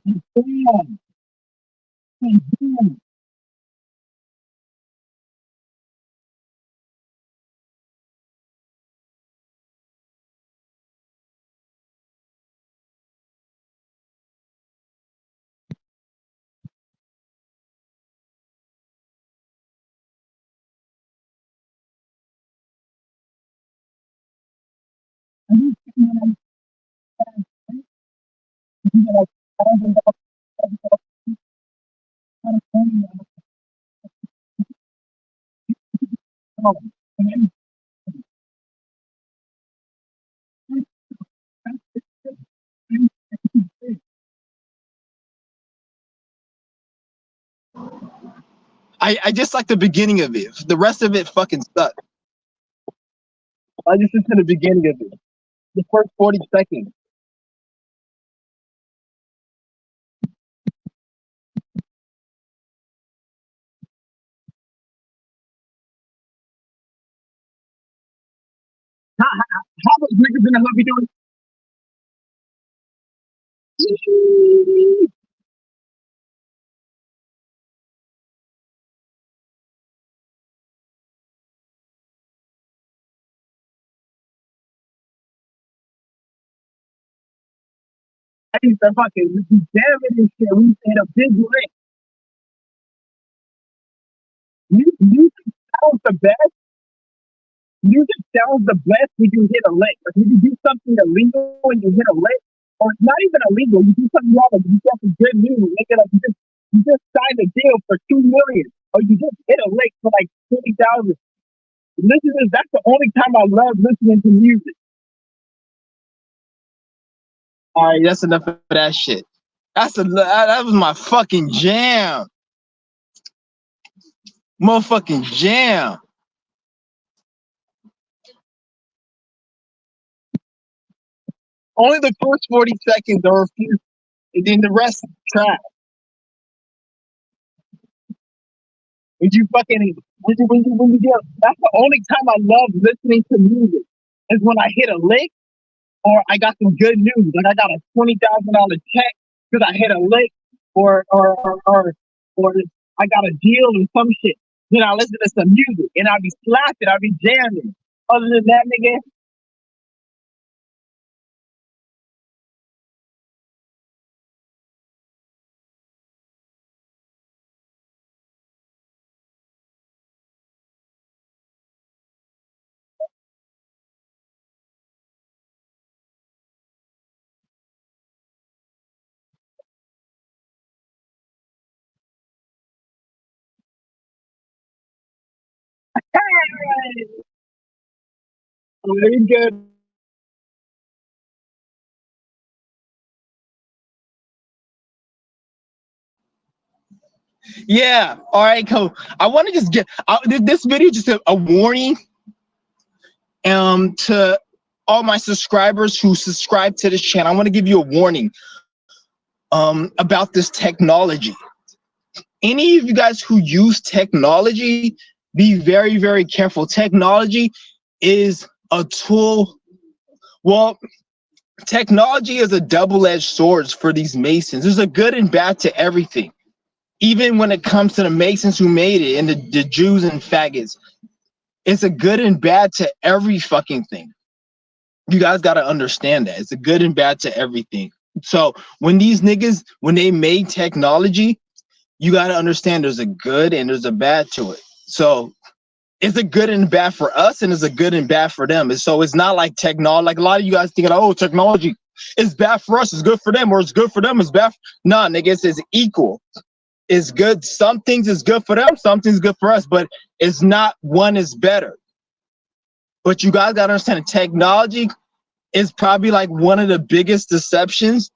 Damn. Damn. I just like the beginning of it. The rest of it fucking sucks. I just listen to the beginning of it. The first 40 seconds. How those niggas in the hubby doing? I used to fucking jamming and shit. We used to hit a big lick. Music sounds the best. Music sounds the best when you hit a lick. Like when you do something illegal and you hit a lick, or it's not even illegal, you do something wrong, like you get some good news, make it like you just signed a deal for 2 million, or you just hit a lick for like 20,000. Listeners, that's the only time I love listening to music. All right, that's enough of that shit. That was my fucking jam, motherfucking jam. Only the first 40 seconds are a few, and then the rest is trash. When you get, that's the only time I love listening to music is when I hit a lick or I got some good news, like I got a $20,000 check because I hit a lick, or I got a deal and some shit. Then I listen to some music and I'll be slapping, I'll be jamming. Other than that, nigga, very good. Yeah. All right, cool. I want to just get this video just a warning to all my subscribers who subscribe to this channel. I want to give you a warning about this technology. Any of you guys who use technology, be very, very careful. Technology is a tool. Well, technology is a double-edged sword for these Masons. There's a good and bad to everything. Even when it comes to the Masons who made it and the Jews and faggots, it's a good and bad to every fucking thing. You guys got to understand that. It's a good and bad to everything. So when these niggas, when they made technology, you got to understand there's a good and there's a bad to it. So it's a good and bad for us and it's a good and bad for them. And so it's not like technology, like a lot of you guys thinking, oh, technology is bad for us, it's good for them, or it's good for them, it's bad. Nah, nigga, it's equal. It's good. Some things is good for them, some things good for us, but it's not one is better. But you guys got to understand that technology is probably like one of the biggest deceptions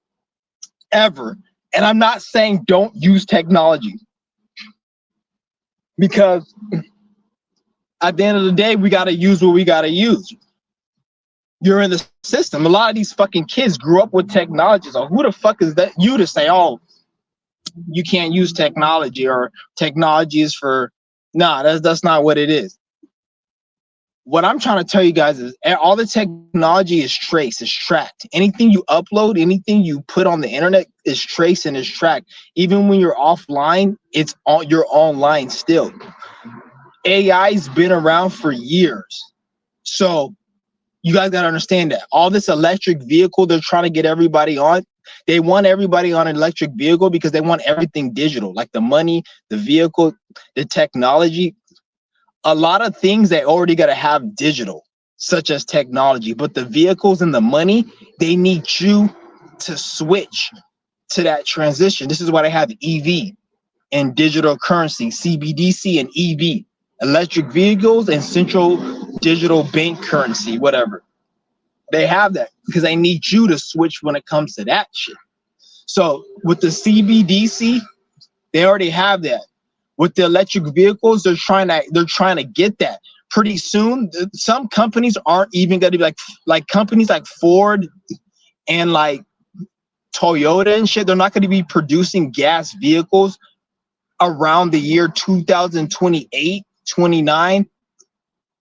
ever. And I'm not saying don't use technology, because at the end of the day, we got to use what we got to use. You're in the system. A lot of these fucking kids grew up with technology. So who the fuck is that you to say, oh, you can't use technology, or technology is for, nah, that's not what it is. what I'm trying to tell you guys is all the technology is traced, is tracked. Anything you upload, anything you put on the internet is traced and is tracked. Even when you're offline, it's on, you're online still. AI's been around for years. So you guys got to understand that all this electric vehicle they're trying to get everybody on, they want everybody on an electric vehicle because they want everything digital, like the money, the vehicle, the technology. A lot of things they already got to have digital, such as technology, but the vehicles and the money, they need you to switch to that transition. This is why they have EV and digital currency, CBDC and EV, electric vehicles and central digital bank currency, whatever. They have that because they need you to switch when it comes to that shit. So with the CBDC, they already have that. With the electric vehicles, they're trying to get that. Pretty soon, some companies aren't even going to be like companies like Ford and like Toyota and shit. They're not going to be producing gas vehicles around the year 2028, 29.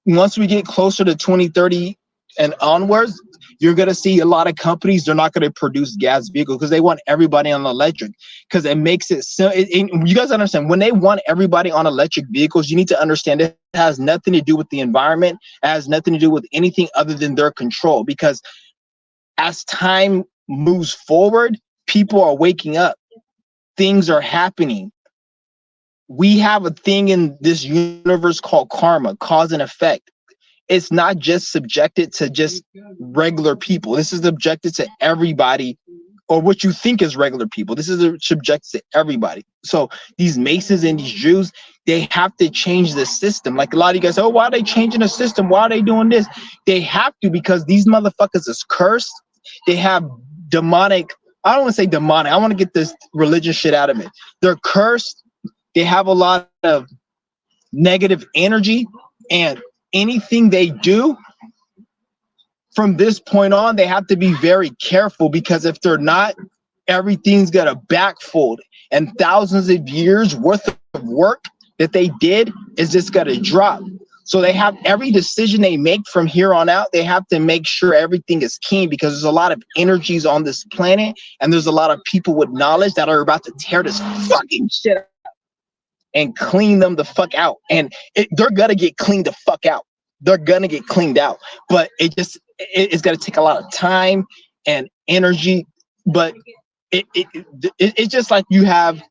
Once we get closer to 2030 and onwards, you're going to see a lot of companies, they're not going to produce gas vehicles because they want everybody on electric, because it makes it so. You guys understand, when they want everybody on electric vehicles, you need to understand it has nothing to do with the environment. It has nothing to do with anything other than their control, because as time moves forward, people are waking up. Things are happening. We have a thing in this universe called karma, cause and effect. It's not just subjected to just regular people. This is subjected to everybody, or what you think is regular people. This is subjected to everybody. So these Masons and these Jews, they have to change the system. Like a lot of you guys say, oh, why are they changing the system? Why are they doing this? They have to, because these motherfuckers is cursed. They have demonic, I don't want to say demonic. I want to get this religious shit out of it. They're cursed. They have a lot of negative energy, and anything they do from this point on, they have to be very careful, because if they're not, everything's gonna backfold, and thousands of years worth of work that they did is just gonna drop. So they have, every decision they make from here on out, they have to make sure everything is keen, because there's a lot of energies on this planet, and there's a lot of people with knowledge that are about to tear this fucking shit up and clean them the fuck out. And they're gonna get cleaned the fuck out. They're gonna get cleaned out. But it's gonna take a lot of time and energy. But it's just like you have,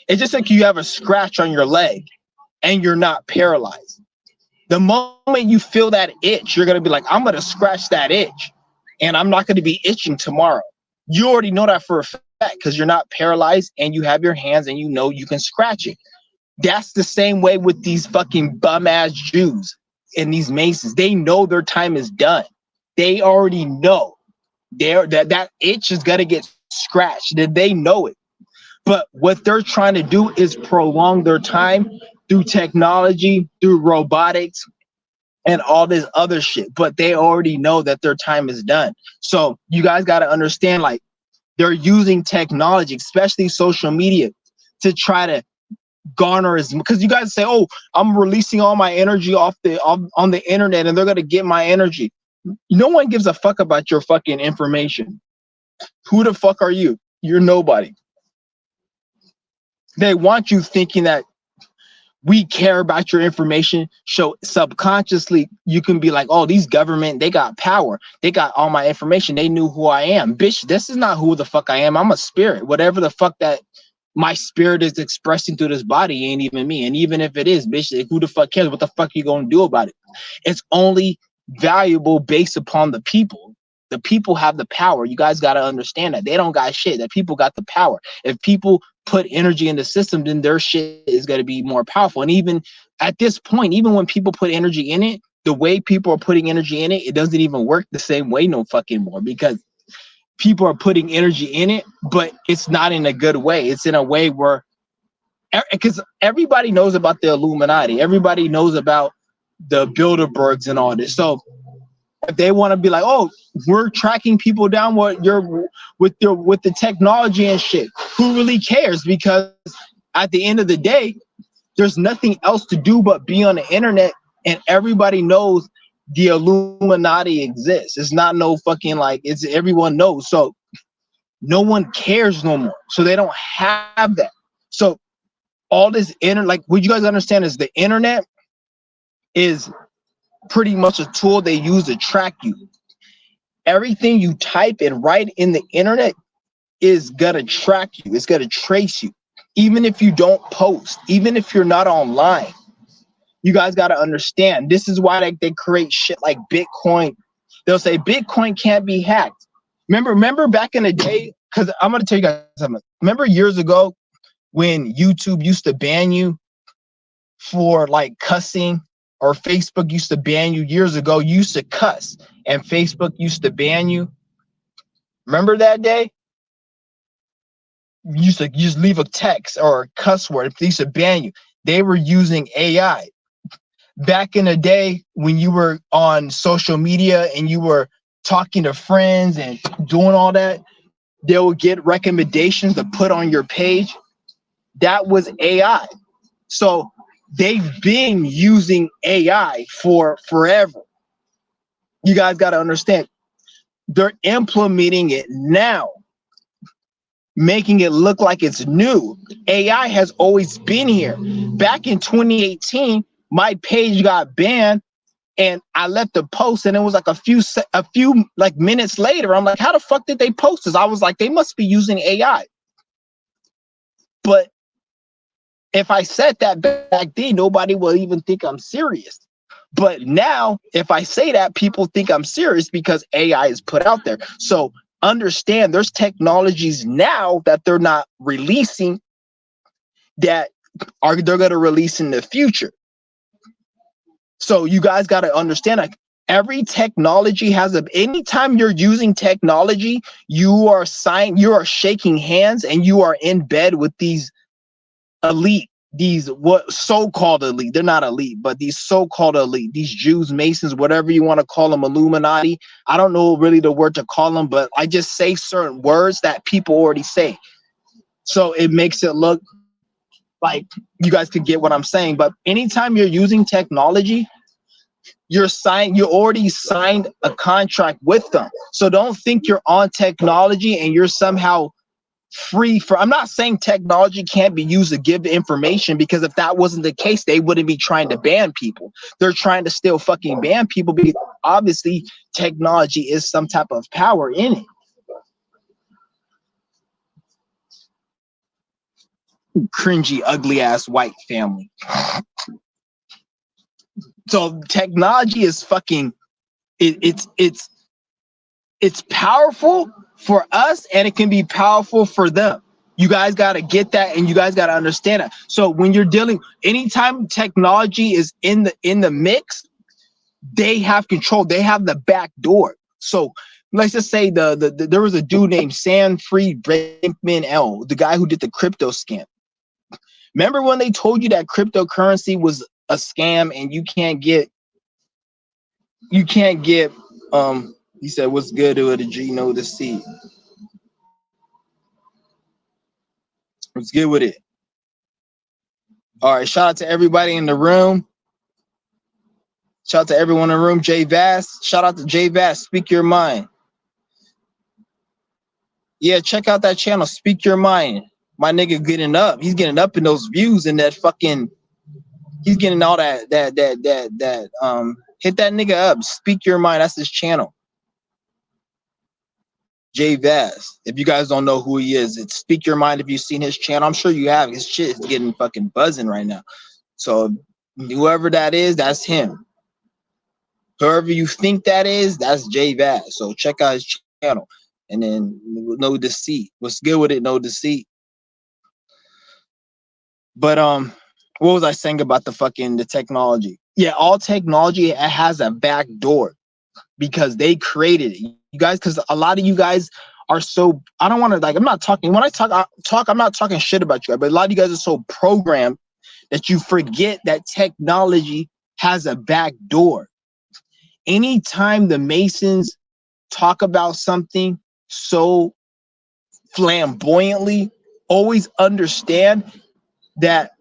it's just like you have a scratch on your leg and you're not paralyzed. The moment you feel that itch, you're gonna be like, I'm gonna scratch that itch, and I'm not gonna be itching tomorrow. You already know that for a fact, because you're not paralyzed and you have your hands and you know you can scratch it. That's the same way with these fucking bum ass Jews and these Masons. They know their time is done. They already know that itch is gonna get scratched. That they know it. But what they're trying to do is prolong their time through technology, through robotics, and all this other shit. But they already know that their time is done. So you guys got to understand, like, they're using technology, especially social media, to try to garner as, because you guys say, oh, I'm releasing all my energy on the internet and they're gonna get my energy. No one gives a fuck about your fucking information. Who the fuck are you? You're nobody. They want you thinking that we care about your information. So subconsciously you can be like, oh, these government, they got power, they got all my information, they knew who I am. Bitch, this is not who the fuck I am. I'm a spirit. Whatever the fuck that my spirit is expressing through this body ain't even me. And even if it is, bitch, who the fuck cares? What the fuck you gonna do about it? It's only valuable based upon the people. The people have the power. You guys got to understand that. They don't got shit. That people got the power. If people put energy in the system, then their shit is going to be more powerful. And even at this point, even when people put energy in it, the way people are putting energy in it, it doesn't even work the same way no fucking more, because people are putting energy in it, but it's not in a good way. It's in a way where, because everybody knows about the Illuminati. Everybody knows about the Bilderbergs and all this. So if they want to be like, oh, we're tracking people down with the technology and shit, who really cares? Because at the end of the day, there's nothing else to do but be on the internet and everybody knows the Illuminati exists. It's not no fucking like, it's everyone knows. So no one cares no more. So they don't have that. So all this like what you guys understand is the internet is pretty much a tool they use to track you. Everything you type and write in the internet is gonna track you. It's gonna trace you. Even if you don't post, even if you're not online, you guys got to understand. This is why they create shit like Bitcoin. They'll say Bitcoin can't be hacked. Remember back in the day, because I'm gonna tell you guys something. Remember years ago when YouTube used to ban you for like cussing, or Facebook used to ban you years ago. You used to cuss and Facebook used to ban you. Remember that day? You used to just leave a text or a cuss word. They used to ban you. They were using AI. Back in the day when you were on social media and you were talking to friends and doing all that, they will get recommendations to put on your page. That was AI. So they've been using AI for forever. You guys got to understand, they're implementing it now, making it look like it's new. AI has always been here. Back in 2018, my page got banned and I left the post, and it was like a few like minutes later, I'm like, how the fuck did they post this? I was like, they must be using AI. But if I said that back then, nobody will even think I'm serious. But now, if I say that, people think I'm serious because AI is put out there. So understand, there's technologies now that they're not releasing that they're going to release in the future. So you guys got to understand, like, every technology has anytime you're using technology, you are shaking hands and you are in bed with these elite, these what so-called elite. They're not elite, but these so-called elite, these Jews, Masons, whatever you want to call them, Illuminati. I don't know really the word to call them, but I just say certain words that people already say. So it makes it look like you guys could get what I'm saying. But anytime you're using technology, you already signed a contract with them. So don't think you're on technology and you're somehow free for. I'm not saying technology can't be used to give information, because if that wasn't the case, they wouldn't be trying to ban people. They're trying to still fucking ban people because obviously technology is some type of power in it. Cringy, ugly ass white family. So technology is fucking it's powerful for us, and it can be powerful for them. You guys got to get that, and you guys got to understand that. So when you're dealing, anytime technology is in the mix, they have control. They have the back door. So let's just say there was a dude named Sam Bankman-L, the guy who did the crypto scam. Remember when they told you that cryptocurrency was a scam and you can't get he said, what's good with a G, know the C. What's good with it? All right, shout out to everybody in the room. Shout out to everyone in the room. Jay Vass. Shout out to Jay Vass. Speak Your Mind. Yeah, check out that channel. Speak Your Mind. My nigga getting up. He's getting up in those views and that fucking. He's getting all that. Hit that nigga up. Speak Your Mind. That's his channel. Jay Vass. If you guys don't know who he is, it's Speak Your Mind. If you've seen his channel, I'm sure you have. His shit is getting fucking buzzing right now. So whoever that is, that's him. Whoever you think that is, that's Jay Vass. So check out his channel. And then No Deceit. What's good with it? No Deceit. But what was I saying about the technology? Yeah, all technology, it has a back door because they created it. You guys, because a lot of you guys are so, I don't want to, like, I'm not talking, when I talk, I'm not talking shit about you guys, but a lot of you guys are so programmed that you forget that technology has a back door. Anytime the Masons talk about something so flamboyantly, always understand that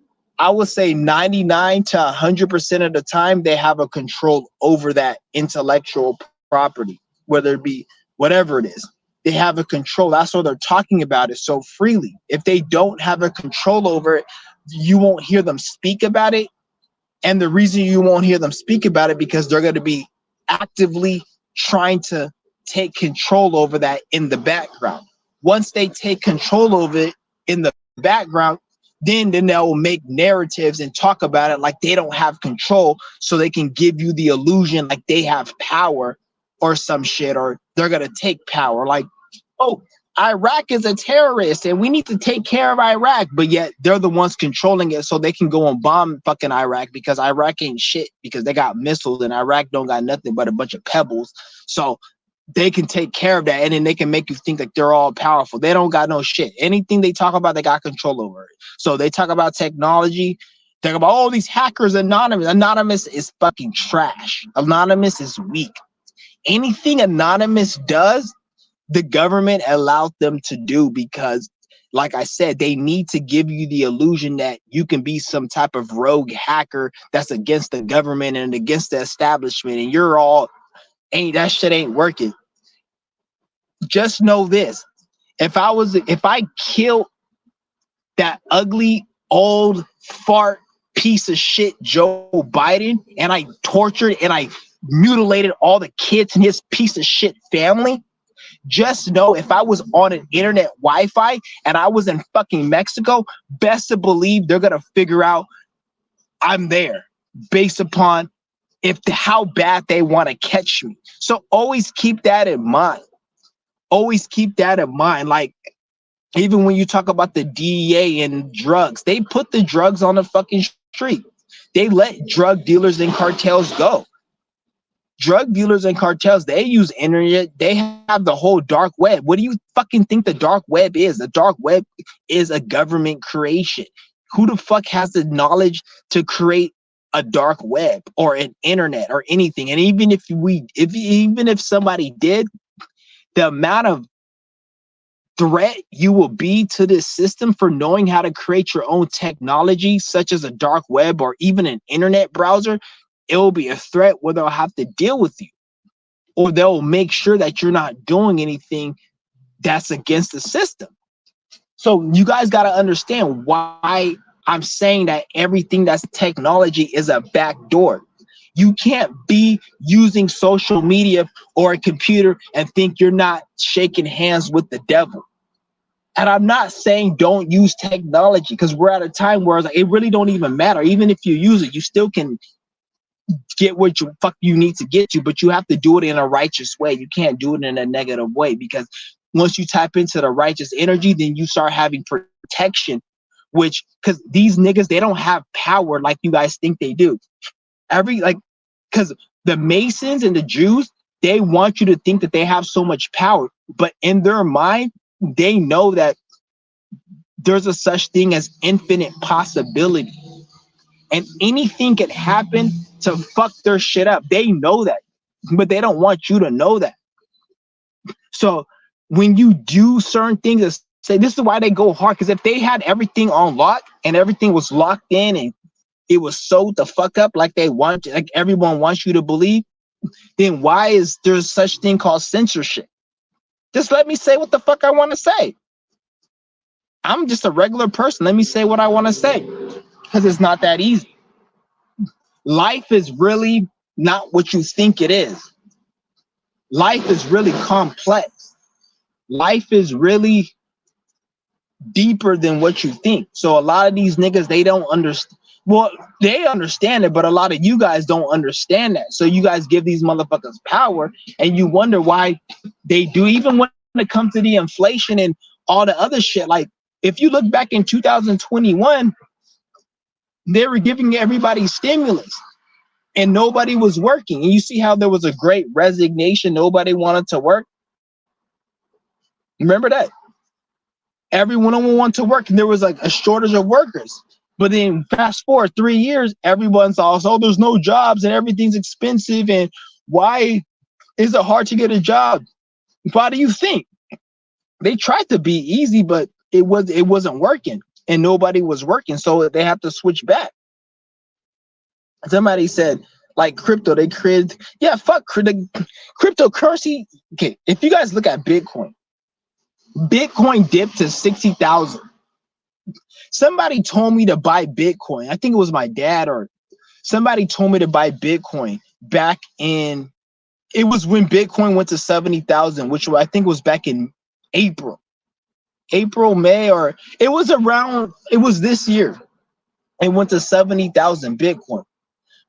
I would say 99 to 100% of the time, they have a control over that intellectual property, whether it be whatever it is. They have a control. That's why they're talking about it so freely. If they don't have a control over it, you won't hear them speak about it. And the reason you won't hear them speak about it because they're going to be actively trying to take control over that in the background. Once they take control over it in the background, then they'll make narratives and talk about it like they don't have control, so they can give you the illusion like they have power or some shit, or they're gonna take power. Like, oh, Iraq is a terrorist and we need to take care of Iraq, but yet they're the ones controlling it, so they can go and bomb fucking Iraq because Iraq ain't shit because they got missiles and Iraq don't got nothing but a bunch of pebbles. So they can take care of that, and then they can make you think like they're all powerful. They don't got no shit. Anything they talk about, they got control over it. So they talk about technology, talk about all these hackers, Anonymous. Anonymous is fucking trash. Anonymous is weak. Anything Anonymous does, the government allowed them to do because, like I said, they need to give you the illusion that you can be some type of rogue hacker that's against the government and against the establishment, and you're all, that shit ain't working. Just know this: if I killed that ugly old fart piece of shit Joe Biden, and I tortured and I mutilated all the kids in his piece of shit family, just know if I was on an internet Wi-Fi and I was in fucking Mexico, best to believe they're gonna figure out I'm there based upon how bad they want to catch me. So always keep that in mind. Always keep that in mind. Like, even when you talk about the DEA and drugs, they put the drugs on the fucking street. They let drug dealers and cartels go. Drug dealers and cartels, they use internet. They have the whole dark web. What do you fucking think the dark web is? The dark web is a government creation. Who the fuck has the knowledge to create a dark web or an internet or anything? And even if somebody did, the amount of threat you will be to this system for knowing how to create your own technology, such as a dark web or even an internet browser, it will be a threat where they'll have to deal with you, or they'll make sure that you're not doing anything that's against the system. So you guys got to understand why I'm saying that everything that's technology is a backdoor. You can't be using social media or a computer and think you're not shaking hands with the devil. And I'm not saying don't use technology, because we're at a time where it really don't even matter. Even if you use it, you still can get what you need to get to, but you have to do it in a righteous way. You can't do it in a negative way, because once you tap into the righteous energy, then you start having protection, because these niggas, they don't have power like you guys think they do. Because the Masons and the Jews, they want you to think that they have so much power, but in their mind, they know that there's a such thing as infinite possibility, and anything can happen to fuck their shit up. They know that, but they don't want you to know that. So when you do certain things, say this is why they go hard, because if they had everything on lock and everything was locked in and it was sewed the fuck up like they want, like everyone wants you to believe, then why is there such thing called censorship? Just let me say what the fuck I want to say. I'm just a regular person. Let me say what I want to say, because it's not that easy. Life is really not what you think it is. Life is really complex. Life is really deeper than what you think. So a lot of these niggas, they don't understand. Well, they understand it, but a lot of you guys don't understand that. So you guys give these motherfuckers power, and you wonder why they do. Even when it comes to the inflation and all the other shit, like if you look back in 2021, they were giving everybody stimulus and nobody was working. And you see how there was a great resignation. Nobody wanted to work. Remember that? Everyone wanted to work, and there was like a shortage of workers. But then fast forward 3 years, everyone's also, there's no jobs and everything's expensive. And why is it hard to get a job? Why do you think? They tried to be easy, but it wasn't working. and nobody was working, so they have to switch back. Somebody said, like crypto, they created, yeah, fuck cryptocurrency. Okay, if you guys look at Bitcoin dipped to 60,000. Somebody told me to buy Bitcoin. I think it was my dad or somebody told me to buy Bitcoin back in, it was when Bitcoin went to 70,000, which I think was back in April, May, or it was around, it was this year. It went to 70,000 Bitcoin.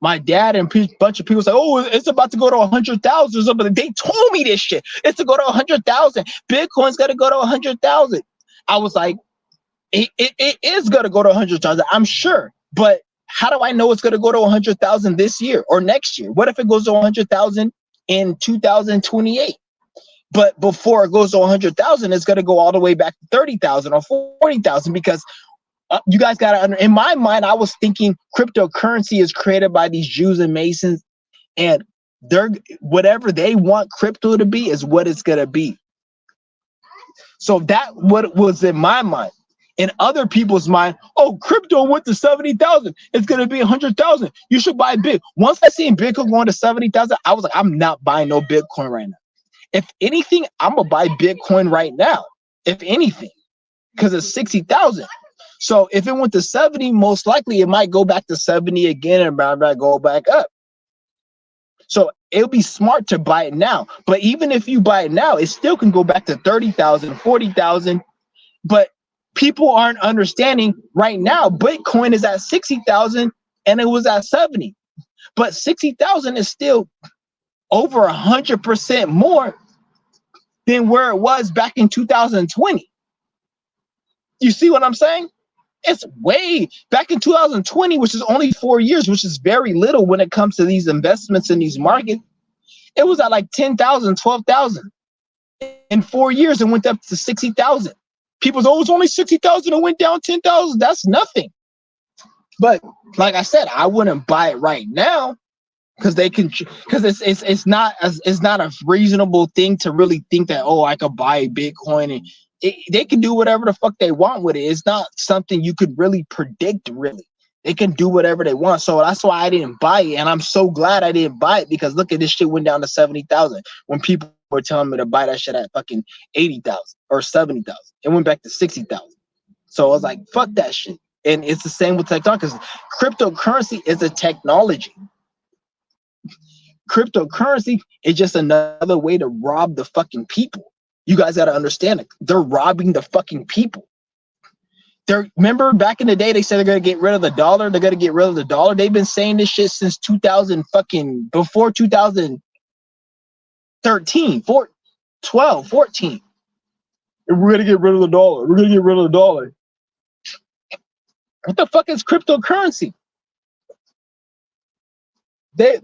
My dad and a bunch of people say, oh, it's about to go to 100,000 or something. They told me this shit. It's to go to 100,000. Bitcoin's got to go to 100,000. I was like, it is going to go to 100,000, I'm sure. But how do I know it's going to go to 100,000 this year or next year? What if it goes to 100,000 in 2028? But before it goes to 100,000, it's going to go all the way back to 30,000 or 40,000 because you guys got to, in my mind, I was thinking cryptocurrency is created by these Jews and Masons, and they're whatever they want crypto to be is what it's going to be. So that what was in my mind. In other people's mind, oh, crypto went to 70,000. It's going to be 100,000. You should buy Bitcoin. Once I seen Bitcoin going to 70,000, I was like, I'm not buying no Bitcoin right now. If anything, I'm going to buy Bitcoin right now. If anything, because it's 60,000. So if it went to 70, most likely it might go back to 70 again and might go back up. So it'll be smart to buy it now. But even if you buy it now, it still can go back to 30,000, 40,000. But people aren't understanding right now. Bitcoin is at 60,000 and it was at 70. But 60,000 is still over 100% more than where it was back in 2020. You see what I'm saying? It's way back in 2020, which is only 4 years, which is very little when it comes to these investments in these markets. It was at like 10,000, 12,000. In 4 years, it went up to 60,000. People say, oh, it's only 60,000. It went down 10,000. That's nothing. But like I said, I wouldn't buy it right now because they can, because it's not a reasonable thing to really think that, oh, I could buy Bitcoin and they can do whatever the fuck they want with it. It's not something you could really predict, really. They can do whatever they want. So that's why I didn't buy it. And I'm so glad I didn't buy it because look at this shit went down to 70,000 when people were telling me to buy that shit at fucking 80,000 or 70,000. It went back to 60,000. So I was like, fuck that shit. And it's the same with technology because cryptocurrency is a technology. Cryptocurrency is just another way to rob the fucking people. You guys got to understand it. They're robbing the fucking people. Remember back in the day, they said they're going to get rid of the dollar. They're going to get rid of the dollar. They've been saying this shit since 2000 fucking before 2013, 12, 14. We're going to get rid of the dollar. We're going to get rid of the dollar. What the fuck is cryptocurrency? They're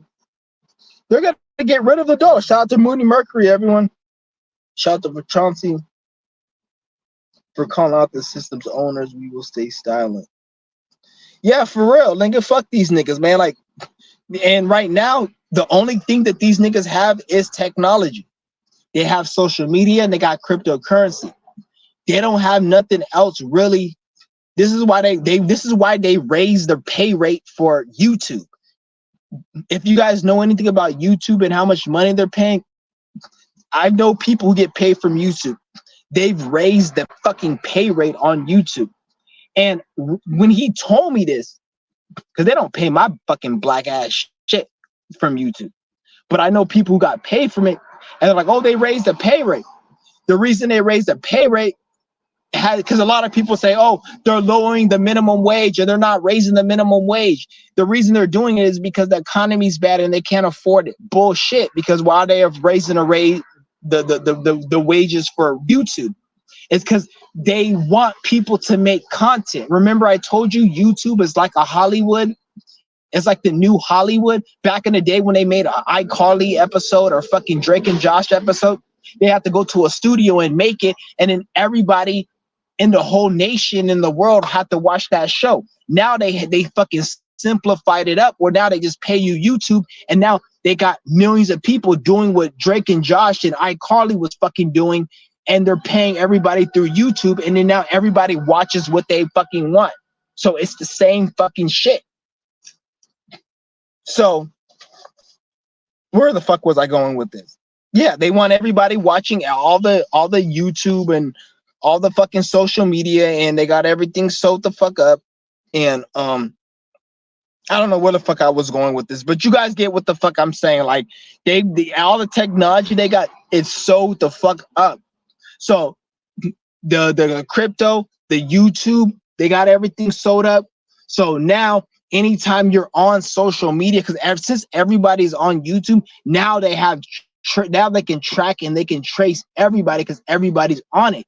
going to get rid of the dollar. Shout out to Moody Mercury, everyone. Shout out to Chauncey for calling out the system's owners. We will stay silent. Yeah, for real. Nigga, fuck these niggas, man. Like, and right now, the only thing that these niggas have is technology. They have social media and they got cryptocurrency. They don't have nothing else really. This is why they raised their pay rate for YouTube. If you guys know anything about YouTube and how much money they're paying, I know people who get paid from YouTube. They've raised the fucking pay rate on YouTube. And when he told me this, because they don't pay my fucking black ass shit from YouTube, but I know people who got paid from it, and they're like, oh, they raised the pay rate. The reason they raised the pay rate, because a lot of people say, oh, they're lowering the minimum wage, or they're not raising the minimum wage. The reason they're doing it is because the economy's bad and they can't afford it. Bullshit. Because while they are raising the wages for YouTube, it's because they want people to make content. Remember, I told you YouTube is like a Hollywood. It's like the new Hollywood. Back in the day when they made an iCarly episode or fucking Drake and Josh episode, they have to go to a studio and make it, and then everybody in the whole nation in the world had to watch that show. Now they fucking simplified it up, where now they just pay you YouTube, and now they got millions of people doing what Drake and Josh and iCarly was fucking doing, and they're paying everybody through YouTube, and then now everybody watches what they fucking want. So it's the same fucking shit. So where the fuck was I going with this? Yeah, they want everybody watching all the YouTube and all the fucking social media, and they got everything sold the fuck up. And I don't know where the fuck I was going with this, but you guys get what the fuck I'm saying. Like all the technology they got, it's sold the fuck up. So the crypto, the YouTube, they got everything sold up. So now anytime you're on social media, because since everybody's on YouTube, now they have now they can track and they can trace everybody because everybody's on it.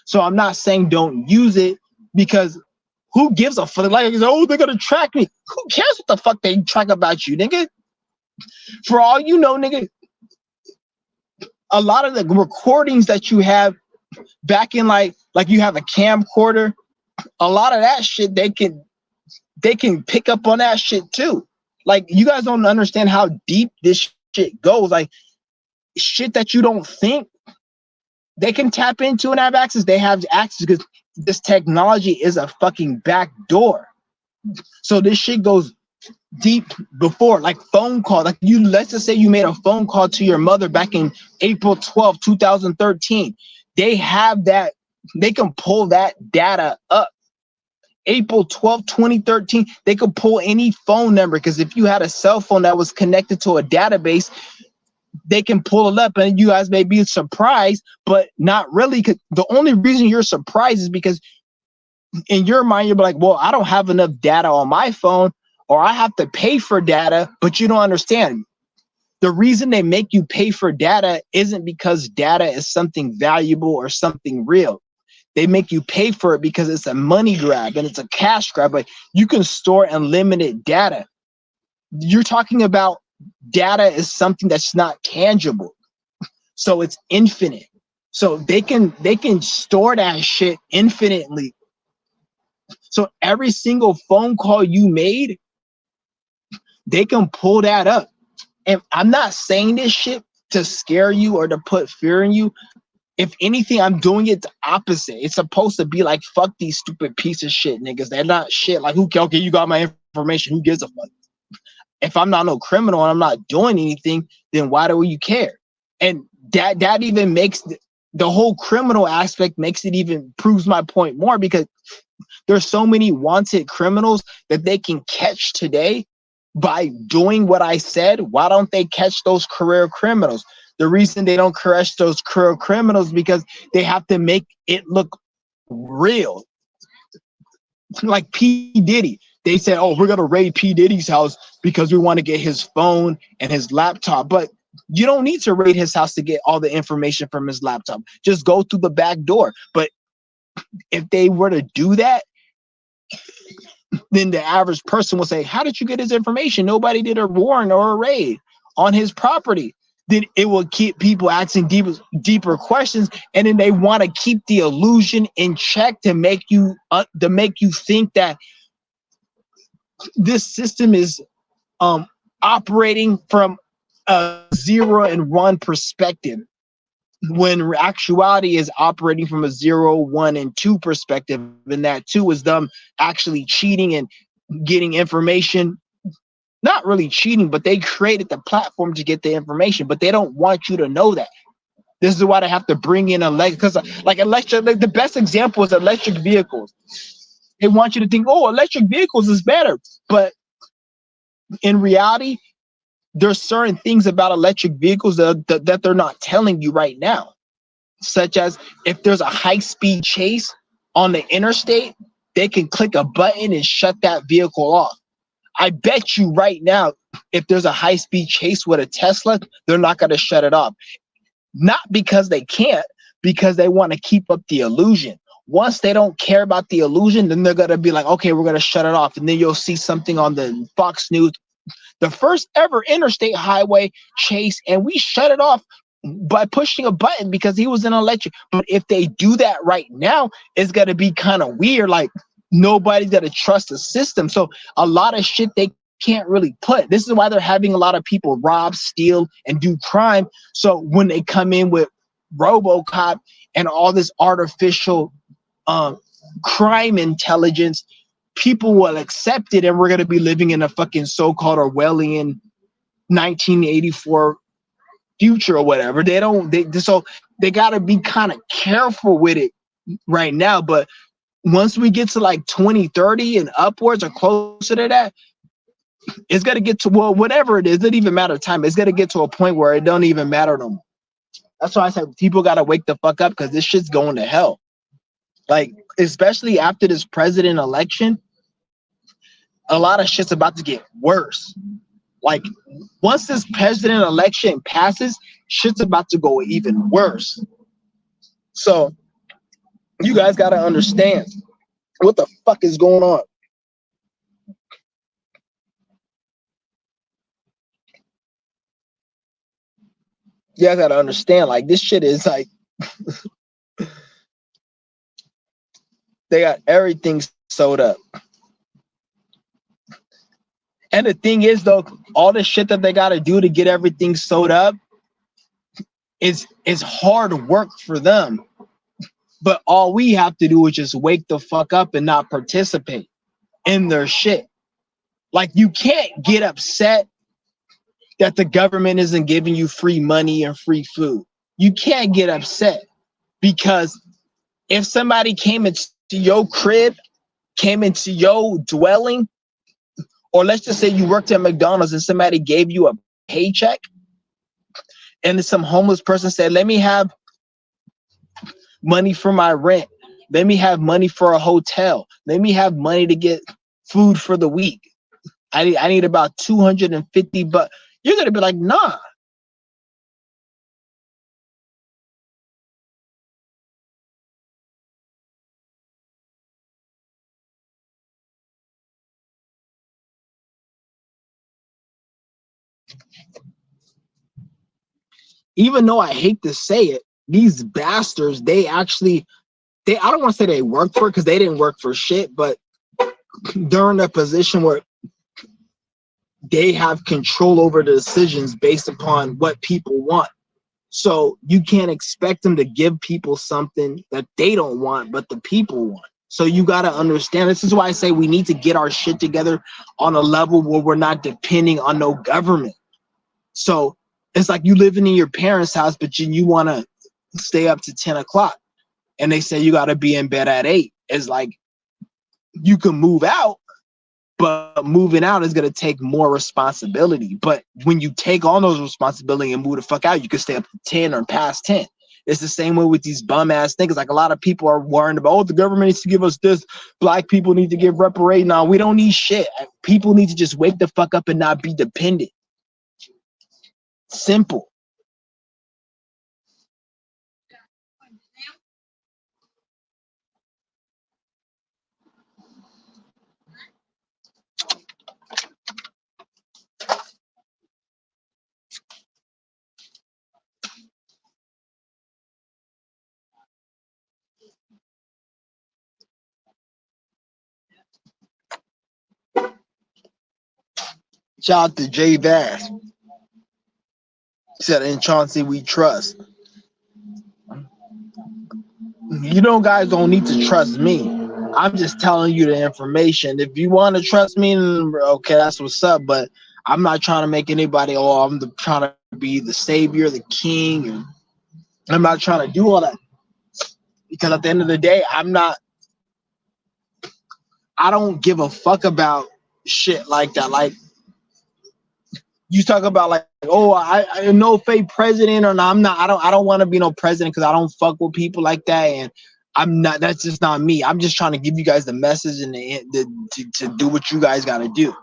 So I'm not saying don't use it, because who gives a fuck? Like, oh, they're gonna track me. Who cares what the fuck they track about you, nigga? For all you know, nigga, a lot of the recordings that you have back in like you have a camcorder, a lot of that shit they can pick up on that shit too. Like, you guys don't understand how deep this shit goes. Like, shit that you don't think they can tap into and have access, they have access because this technology is a fucking back door. So this shit goes deep before, like phone call. Like, let's just say you made a phone call to your mother back in April 12, 2013. They have that, they can pull that data up. April 12, 2013, they could pull any phone number, because if you had a cell phone that was connected to a database, they can pull it up, and you guys may be surprised, but not really. Cause the only reason you're surprised is because in your mind, you're like, well, I don't have enough data on my phone, or I have to pay for data. But you don't understand. The reason they make you pay for data isn't because data is something valuable or something real. They make you pay for it because it's a money grab and it's a cash grab. But you can store unlimited data. You're talking about data is something that's not tangible, so it's infinite. So they can store that shit infinitely. So every single phone call you made, they can pull that up. And I'm not saying this shit to scare you or to put fear in you. If anything, I'm doing it the opposite. It's supposed to be like, fuck these stupid piece of shit niggas. They're not shit. Like, who? Okay, you got my information. Who gives a fuck? If I'm not no criminal and I'm not doing anything, then why do you care? And that even makes the whole criminal aspect makes it even proves my point more, because there's so many wanted criminals that they can catch today by doing what I said. Why don't they catch those career criminals? The reason they don't catch those career criminals because they have to make it look real. Like P. Diddy. They said, oh, we're going to raid P. Diddy's house because we want to get his phone and his laptop. But you don't need to raid his house to get all the information from his laptop. Just go through the back door. But if they were to do that, then the average person will say, how did you get his information? Nobody did a warrant or a raid on his property. Then it will keep people asking deeper questions, and then they want to keep the illusion in check to make you think that this system is operating from a 0 and 1 perspective, when actuality is operating from a 0, 1, and 2 perspective, and that 2 is them actually cheating and getting information. Not really cheating, but they created the platform to get the information, but they don't want you to know that. This is why they have to bring in because like the best example is electric vehicles. They want you to think, oh, electric vehicles is better. But in reality, there's certain things about electric vehicles that they're not telling you right now. Such as if there's a high-speed chase on the interstate, they can click a button and shut that vehicle off. I bet you right now, if there's a high-speed chase with a Tesla, they're not going to shut it off. Not because they can't, because they want to keep up the illusion. Once they don't care about the illusion, then they're going to be like, okay, we're going to shut it off. And then you'll see something on the Fox News, the first ever interstate highway chase, and we shut it off by pushing a button because he was in electric. But if they do that right now, it's going to be kind of weird. Like, nobody's going to trust the system. So a lot of shit they can't really put. This is why they're having a lot of people rob, steal, and do crime. So when they come in with RoboCop and all this artificial crime intelligence, people will accept it, and we're gonna be living in a fucking so-called Orwellian 1984 future or whatever. So they gotta be kind of careful with it right now. But once we get to like 2030 and upwards or closer to that, it's gonna get to, well, whatever it is, it doesn't even matter time. It's gonna get to a point where it don't even matter no more. That's why I said people gotta wake the fuck up, because this shit's going to hell. Like, especially after this president election, a lot of shit's about to get worse. Like, once this president election passes, shit's about to go even worse. So you guys gotta understand what the fuck is going on. You guys gotta understand, like, this shit is like they got everything sewed up. And the thing is, though, all the shit that they gotta do to get everything sewed up is hard work for them. But all we have to do is just wake the fuck up and not participate in their shit. Like, you can't get upset that the government isn't giving you free money and free food. You can't get upset, because if somebody came into your crib, came into your dwelling, or let's just say you worked at McDonald's and somebody gave you a paycheck, and some homeless person said, let me have money for my rent, let me have money for a hotel, let me have money to get food for the week, I need about 250 bucks. You're gonna be like, nah. Even though I hate to say it, these bastards, I don't want to say they worked for it, because they didn't work for shit, but they're in a position where they have control over the decisions based upon what people want. So you can't expect them to give people something that they don't want, but the people want. So you got to understand, this is why I say we need to get our shit together on a level where we're not depending on no government. So it's like you living in your parents' house, but you want to stay up to 10 o'clock, and they say you got to be in bed at 8. It's like, you can move out, but moving out is going to take more responsibility. But when you take on those responsibility and move the fuck out, you can stay up to 10 or past 10. It's the same way with these bum ass things. Like, a lot of people are worried about, oh, the government needs to give us this, black people need to give reparations. No, we don't need shit. People need to just wake the fuck up and not be dependent. Simple. Shout out to Jay Bass. He said, in Chauncey we trust. You know, guys don't need to trust me. I'm just telling you the information. If you want to trust me, okay, that's what's up. But I'm not trying to make anybody, trying to be the savior, the king. And I'm not trying to do all that. Because at the end of the day, I don't give a fuck about shit like that. Like, you talk about like, oh, I no fake president, or no, I'm not. I don't want to be no president because I don't fuck with people like that, and I'm not. That's just not me. I'm just trying to give you guys the message and to do what you guys got to do.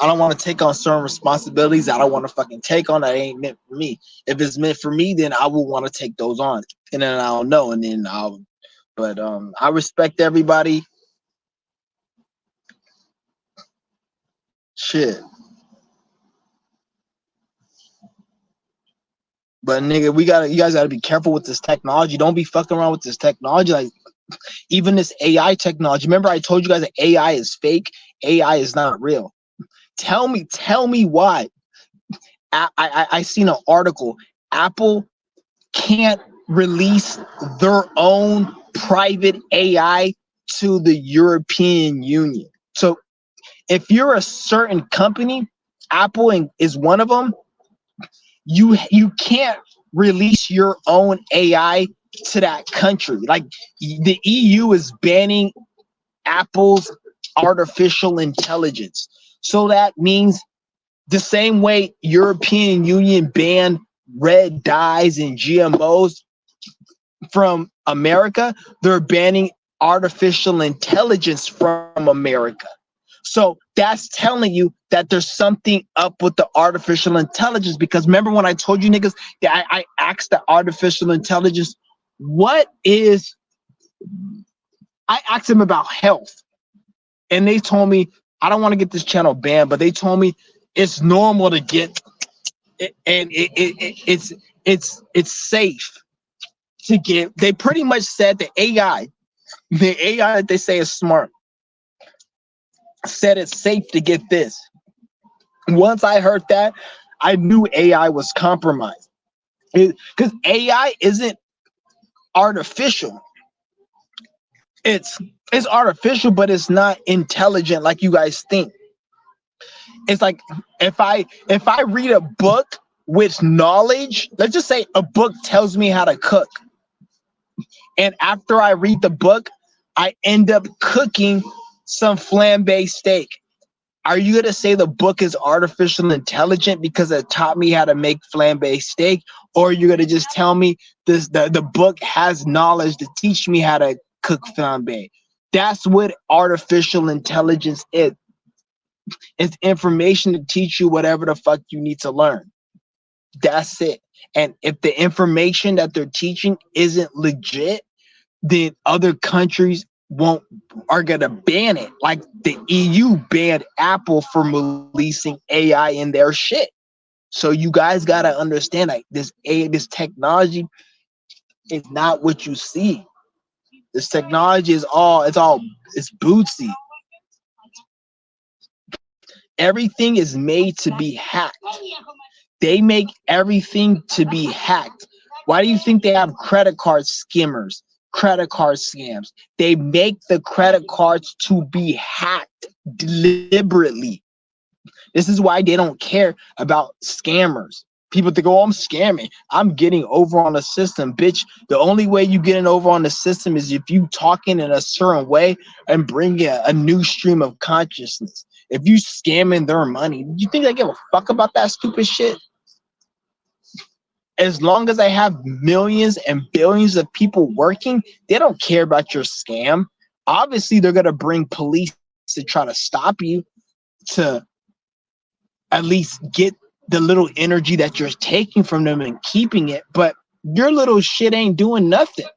I don't want to take on certain responsibilities I don't want to fucking take on that ain't meant for me. If it's meant for me, then I will want to take those on, and then I'll know, and then I'll. But I respect everybody. Shit. But nigga, you guys gotta be careful with this technology. Don't be fucking around with this technology. Like, even this AI technology. Remember, I told you guys that AI is fake. AI is not real. Tell me why. I seen an article. Apple can't release their own private AI to the European Union. So if you're a certain company, Apple is one of them, you can't release your own AI to that country. Like the EU is banning Apple's artificial intelligence. So that means the same way European Union banned red dyes and GMOs from America, they're banning artificial intelligence from America. So that's telling you that there's something up with the artificial intelligence, because remember when I told you niggas that I asked the artificial intelligence, I asked them about health, and they told me, I don't want to get this channel banned, but they told me it's normal to get it, and it's safe to get. They pretty much said the AI that they say is smart, said it's safe to get this. Once I heard that, I knew AI was compromised, because AI isn't artificial. It's artificial, but it's not intelligent like you guys think. It's like if I read a book with knowledge, let's just say a book tells me how to cook, and after I read the book, I end up cooking some flambe steak. Are you gonna say the book is artificial intelligent because it taught me how to make flambe steak, or are you gonna just tell me the book has knowledge to teach me how to cook flambe? That's what artificial intelligence is. It's information to teach you whatever the fuck you need to learn. That's it. And if the information that they're teaching isn't legit, then other countries are gonna ban it. Like the EU banned Apple for releasing AI in their shit. So you guys gotta understand, like this technology is not what you see. This technology is it's bootsy. Everything is made to be hacked. They make everything to be hacked. Why do you think they have credit card skimmers, credit card scams? They make the credit cards to be hacked deliberately. This is why they don't care about scammers. People think, oh, I'm scamming. I'm getting over on the system. Bitch, the only way you getting over on the system is if you talking in a certain way and bring a new stream of consciousness. If you scamming their money, you think they give a fuck about that stupid shit? As long as I have millions and billions of people working, they don't care about your scam. Obviously, they're going to bring police to try to stop you, to at least get the little energy that you're taking from them and keeping it. But your little shit ain't doing nothing.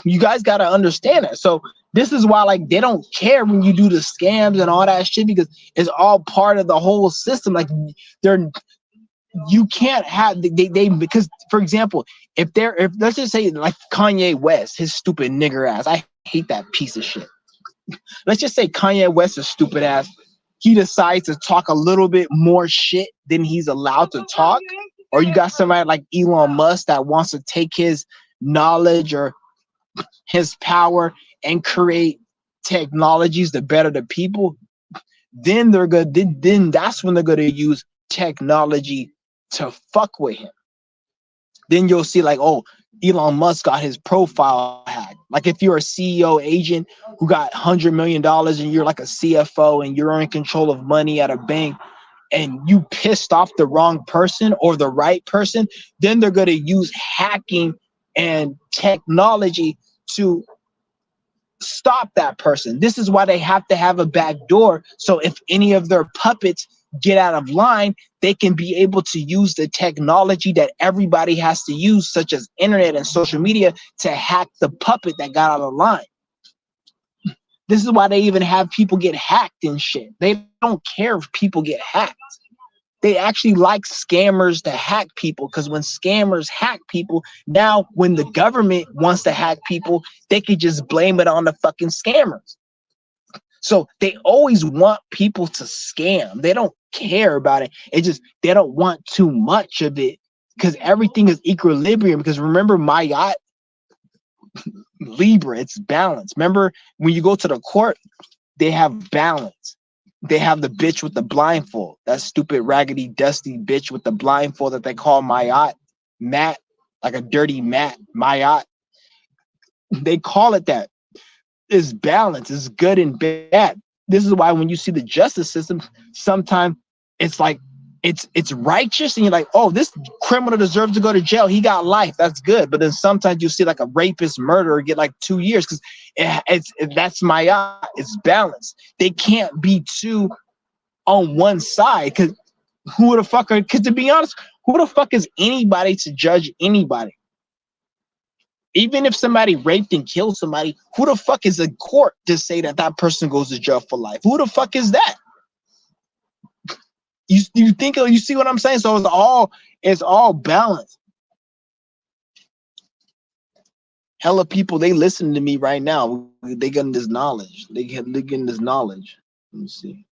You guys got to understand that. So this is why, like, they don't care when you do the scams and all that shit, because it's all part of the whole system. Like, you can't have because, for example, if let's just say like Kanye West, his stupid nigger ass, I hate that piece of shit. Let's just say Kanye West is stupid ass. He decides to talk a little bit more shit than he's allowed to talk, or you got somebody like Elon Musk that wants to take his knowledge or his power and create technologies to better the people. Then they're good. Then that's when they're going to use technology to fuck with him. Then you'll see like, oh, Elon Musk got his profile hacked. Like if you're a CEO agent who got $100 million and you're like a CFO and you're in control of money at a bank and you pissed off the wrong person or the right person, then they're going to use hacking and technology to stop that person. This is why they have to have a back door. So if any of their puppets get out of line, they can be able to use the technology that everybody has to use, such as internet and social media, to hack the puppet that got out of line. This is why they even have people get hacked and shit. They don't care if people get hacked. They actually like scammers to hack people, because when scammers hack people, now when the government wants to hack people, they could just blame it on the fucking scammers. So they always want people to scam. They don't care about it. It just they don't want too much of it because everything is equilibrium. Because remember, Mayat, Libra, it's balance. Remember when you go to the court, they have balance. They have the bitch with the blindfold. That stupid, raggedy, dusty bitch with the blindfold that they call Mayat, Matt, like a dirty Matt, Mayat. They call it that. It's balance. It's good and bad. This is why when you see the justice system, sometimes it's like it's righteous, and you're like, oh, this criminal deserves to go to jail. He got life. That's good. But then sometimes you see like a rapist, murderer get like 2 years because that's Mayat. It's balance. They can't be too on one side because who the fuck are? Because to be honest, who the fuck is anybody to judge anybody? Even if somebody raped and killed somebody, who the fuck is a court to say that that person goes to jail for life? Who the fuck is that? You think you see what I'm saying? So it's all balanced. Hella people, they listen to me right now. They getting this knowledge. They getting this knowledge. Let me see.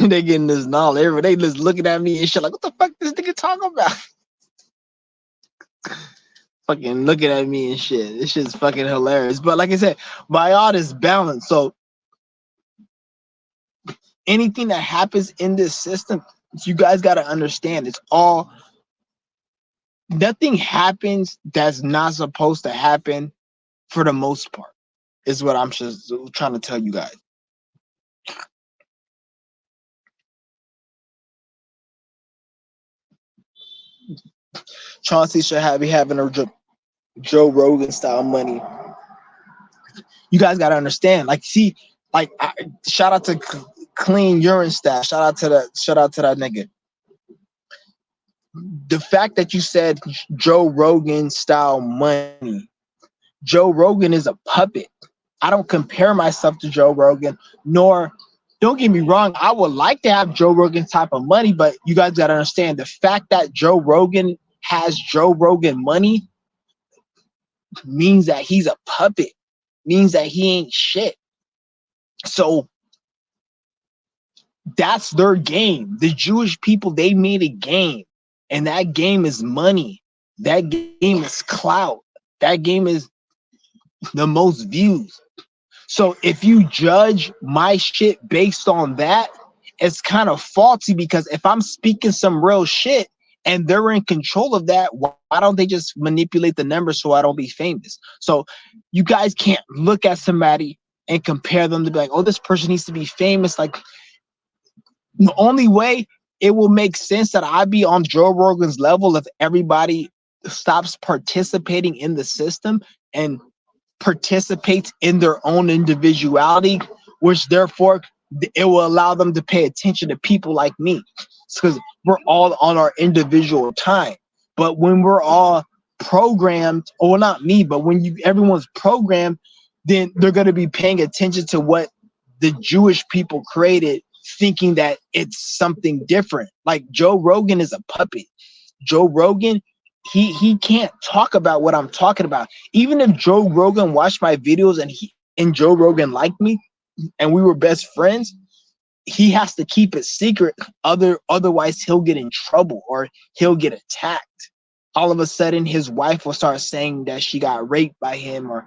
They getting this knowledge. They just looking at me and shit like, what the fuck this nigga talking about? Fucking looking at me and shit. This shit's fucking hilarious. But like I said, Mayat is balanced. So anything that happens in this system, you guys got to understand, it's all, nothing happens that's not supposed to happen for the most part, is what I'm just trying to tell you guys. Chauncey should be having a Joe Rogan style money. You guys got to understand, like, see, like, shout out to Clean Urine Stash. Shout out to that nigga. The fact that you said Joe Rogan style money, Joe Rogan is a puppet. I don't compare myself to Joe Rogan, nor, don't get me wrong, I would like to have Joe Rogan type of money, but you guys got to understand the fact that Joe Rogan has Joe Rogan money means that he's a puppet, means that he ain't shit. So that's their game. The Jewish people, they made a game, and that game is money. That game is clout. That game is the most views. So if you judge my shit based on that, it's kind of faulty, because if I'm speaking some real shit and they're in control of that, why don't they just manipulate the numbers so I don't be famous? So you guys can't look at somebody and compare them to be like, oh, this person needs to be famous. Like, the only way it will make sense that I be on Joe Rogan's level if everybody stops participating in the system and participates in their own individuality, which therefore it will allow them to pay attention to people like me, because we're all on our individual time. But when we're all programmed, or not me, but when everyone's programmed, then they're going to be paying attention to what the Jewish people created, thinking that it's something different. Like, Joe Rogan is a puppet. Joe Rogan, he can't talk about what I'm talking about. Even if Joe Rogan watched my videos and Joe Rogan liked me and we were best friends, he has to keep it secret. Otherwise he'll get in trouble or he'll get attacked. All of a sudden his wife will start saying that she got raped by him, or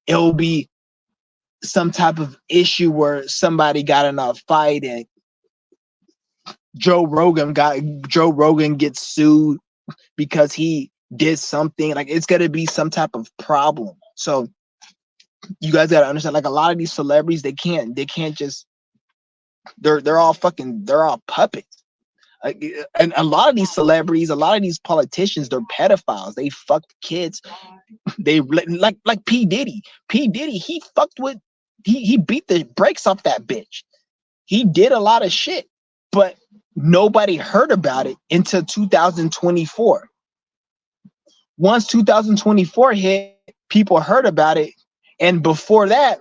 it'll be some type of issue where somebody got in a fight and Joe Rogan gets sued because he did something. Like, it's gonna be some type of problem. So you guys gotta understand, like, a lot of these celebrities, they can't just, they're all puppets. Like, and a lot of these celebrities, a lot of these politicians, they're pedophiles. They fuck kids. They like P. Diddy. He fucked with, he beat the brakes off that bitch. He did a lot of shit, but nobody heard about it until 2024. Once 2024 hit, people heard about it. And before that,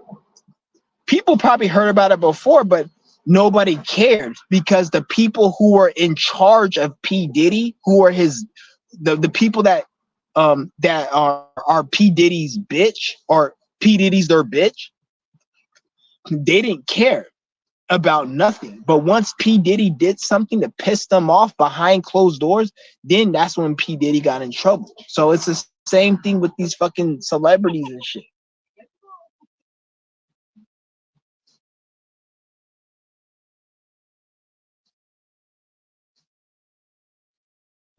people probably heard about it before, but nobody cared, because the people who were in charge of P. Diddy, who are the people that are P. Diddy's bitch, or P. Diddy's their bitch, they didn't care about nothing. But once P. Diddy did something to piss them off behind closed doors, then that's when P. Diddy got in trouble. So it's the same thing with these fucking celebrities and shit.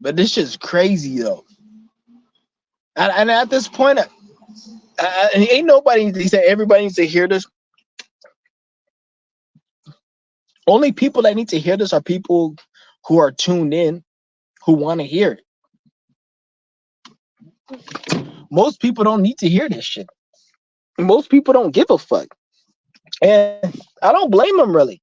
But this shit's crazy though. And at this point, ain't nobody. He said everybody needs to hear this. Only people that need to hear this are people who are tuned in, who want to hear it. Most people don't need to hear this shit. Most people don't give a fuck, and I don't blame them really.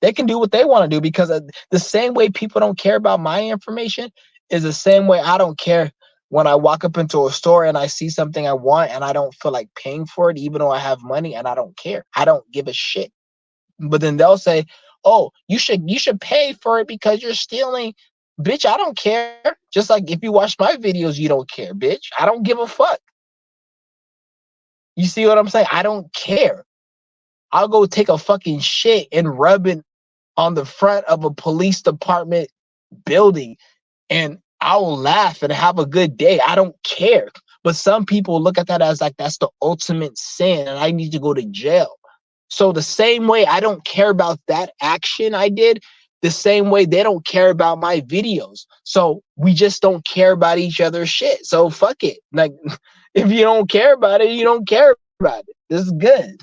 They can do what they want to do because the same way people don't care about my information is the same way I don't care when I walk up into a store and I see something I want and I don't feel like paying for it, even though I have money, and I don't care. I don't give a shit. But then they'll say, "Oh, you should pay for it because you're stealing." Bitch, I don't care. Just like if you watch my videos, you don't care, bitch. I don't give a fuck. You see what I'm saying? I don't care. I'll go take a fucking shit and rub it on the front of a police department building, and I'll laugh and have a good day. I don't care. But some people look at that as like that's the ultimate sin and I need to go to jail. So the same way I don't care about that action I did, the same way they don't care about my videos. So we just don't care about each other's shit. So fuck it. Like if you don't care about it, you don't care about it. This is good.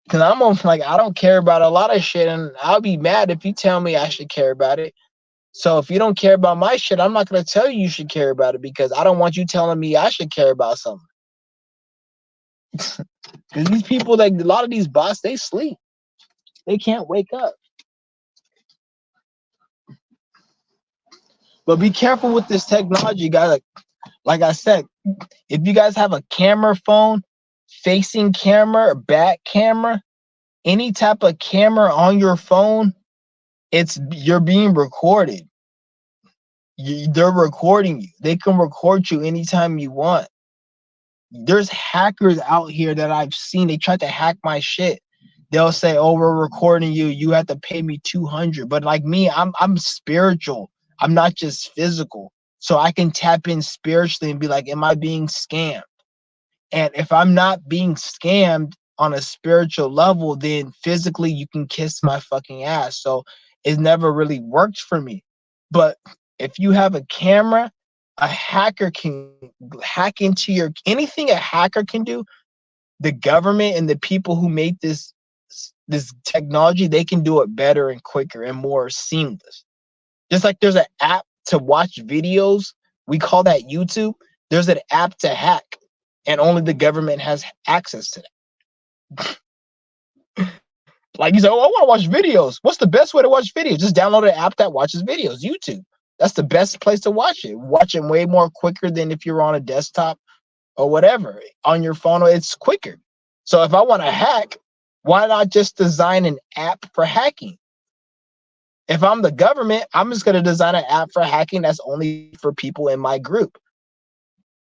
Cause I'm on like I don't care about a lot of shit, and I'll be mad if you tell me I should care about it. So if you don't care about my shit, I'm not gonna tell you you should care about it because I don't want you telling me I should care about something. Cause these people, like a lot of these bots, they sleep. They can't wake up. But be careful with this technology, guys. Like I said, if you guys have a camera phone, facing camera, back camera, any type of camera on your phone, you're being recorded. They're recording you. They can record you anytime you want. There's hackers out here that I've seen. They tried to hack my shit. They'll say, "Oh, we're recording you. You have to pay me 200." But like me, I'm spiritual. I'm not just physical. So I can tap in spiritually and be like, "Am I being scammed?" And if I'm not being scammed on a spiritual level, then physically you can kiss my fucking ass. So it never really worked for me. But if you have a camera, a hacker can hack into your anything a hacker can do, the government and the people who made this technology, they can do it better and quicker and more seamless. Just like there's an app to watch videos, we call that YouTube. There's an app to hack, and only the government has access to that. Like you say, "Oh, I want to watch videos." What's the best way to watch videos? Just download an app that watches videos. YouTube. That's the best place to watch it. Watch it way more quicker than if you're on a desktop or whatever. On your phone, it's quicker. So if I want to hack, why not just design an app for hacking? If I'm the government, I'm just going to design an app for hacking that's only for people in my group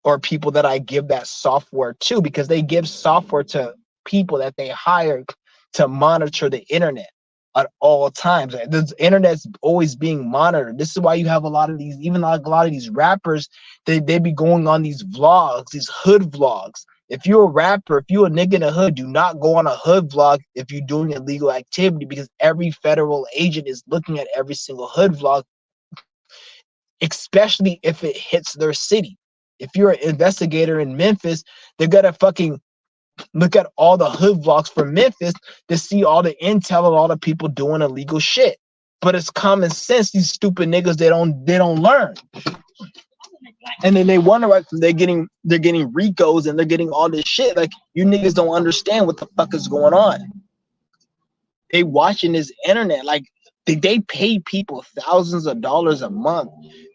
or people that I give that software to, because they give software to people that they hire to monitor the internet at all times. The internet's always being monitored. This is why you have a lot of these, even like a lot of these rappers, they be going on these vlogs, these hood vlogs. If you're a rapper, if you're a nigga in the hood, do not go on a hood vlog if you're doing illegal activity, because every federal agent is looking at every single hood vlog, especially if it hits their city. If you're an investigator in Memphis, they're gonna fucking look at all the hood vlogs from Memphis to see all the intel of all the people doing illegal shit. But it's common sense. These stupid niggas, they don't learn. And then they wonder why they're getting RICOs and they're getting all this shit. Like, you niggas don't understand what the fuck is going on. They watching this internet. Like, they pay people thousands of dollars a month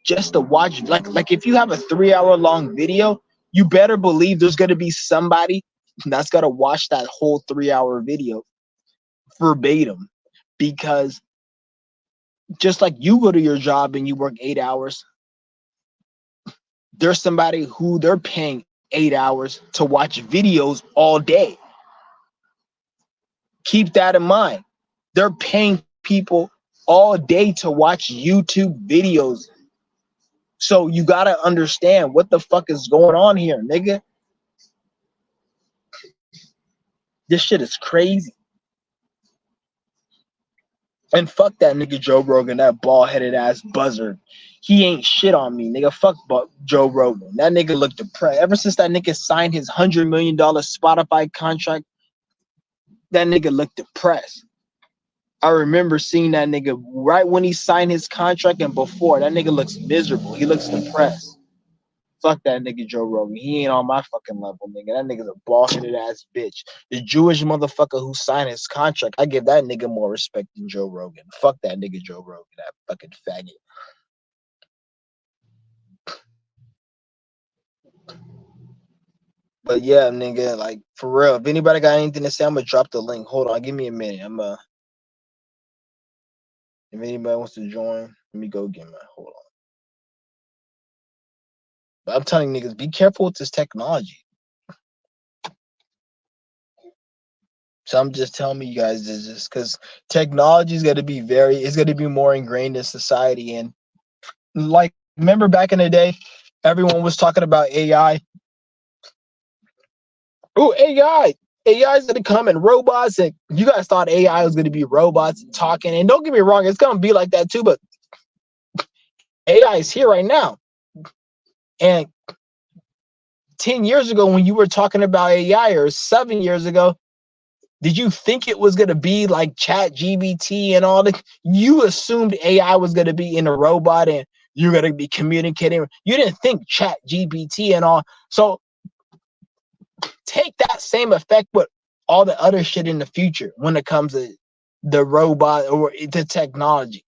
just to watch. Like if you have a 3-hour long video, you better believe there's gonna be somebody that's gonna watch that whole 3-hour video verbatim. Because just like you go to your job and you work 8 hours, there's somebody who they're paying 8 hours to watch videos all day. Keep that in mind. They're paying people all day to watch YouTube videos. So you gotta understand what the fuck is going on here, nigga. This shit is crazy. And fuck that nigga Joe Rogan, that bald-headed ass buzzard. He ain't shit on me, nigga. Fuck Joe Rogan. That nigga looked depressed. Ever since that nigga signed his $100 million Spotify contract, that nigga looked depressed. I remember seeing that nigga right when he signed his contract and before. That nigga looks miserable. He looks depressed. Fuck that nigga Joe Rogan. He ain't on my fucking level, nigga. That nigga's a bald-headed ass bitch. The Jewish motherfucker who signed his contract, I give that nigga more respect than Joe Rogan. Fuck that nigga Joe Rogan, that fucking faggot. But yeah, nigga, like for real. If anybody got anything to say, I'm gonna drop the link. Hold on, give me a minute. If anybody wants to join, let me go get my hold on. But I'm telling niggas, be careful with this technology. So I'm just telling you guys this just because technology is gonna be it's gonna be more ingrained in society. And like remember back in the day, everyone was talking about AI. Oh, AI. AI is gonna come and robots, and you guys thought AI was gonna be robots and talking. And don't get me wrong, it's gonna be like that too, but AI is here right now. And 10 years ago, when you were talking about AI, or 7 years ago, did you think it was going to be like ChatGPT and all that? You assumed AI was going to be in a robot and you're going to be communicating. You didn't think ChatGPT and all. So take that same effect with all the other shit in the future when it comes to the robot or the technology.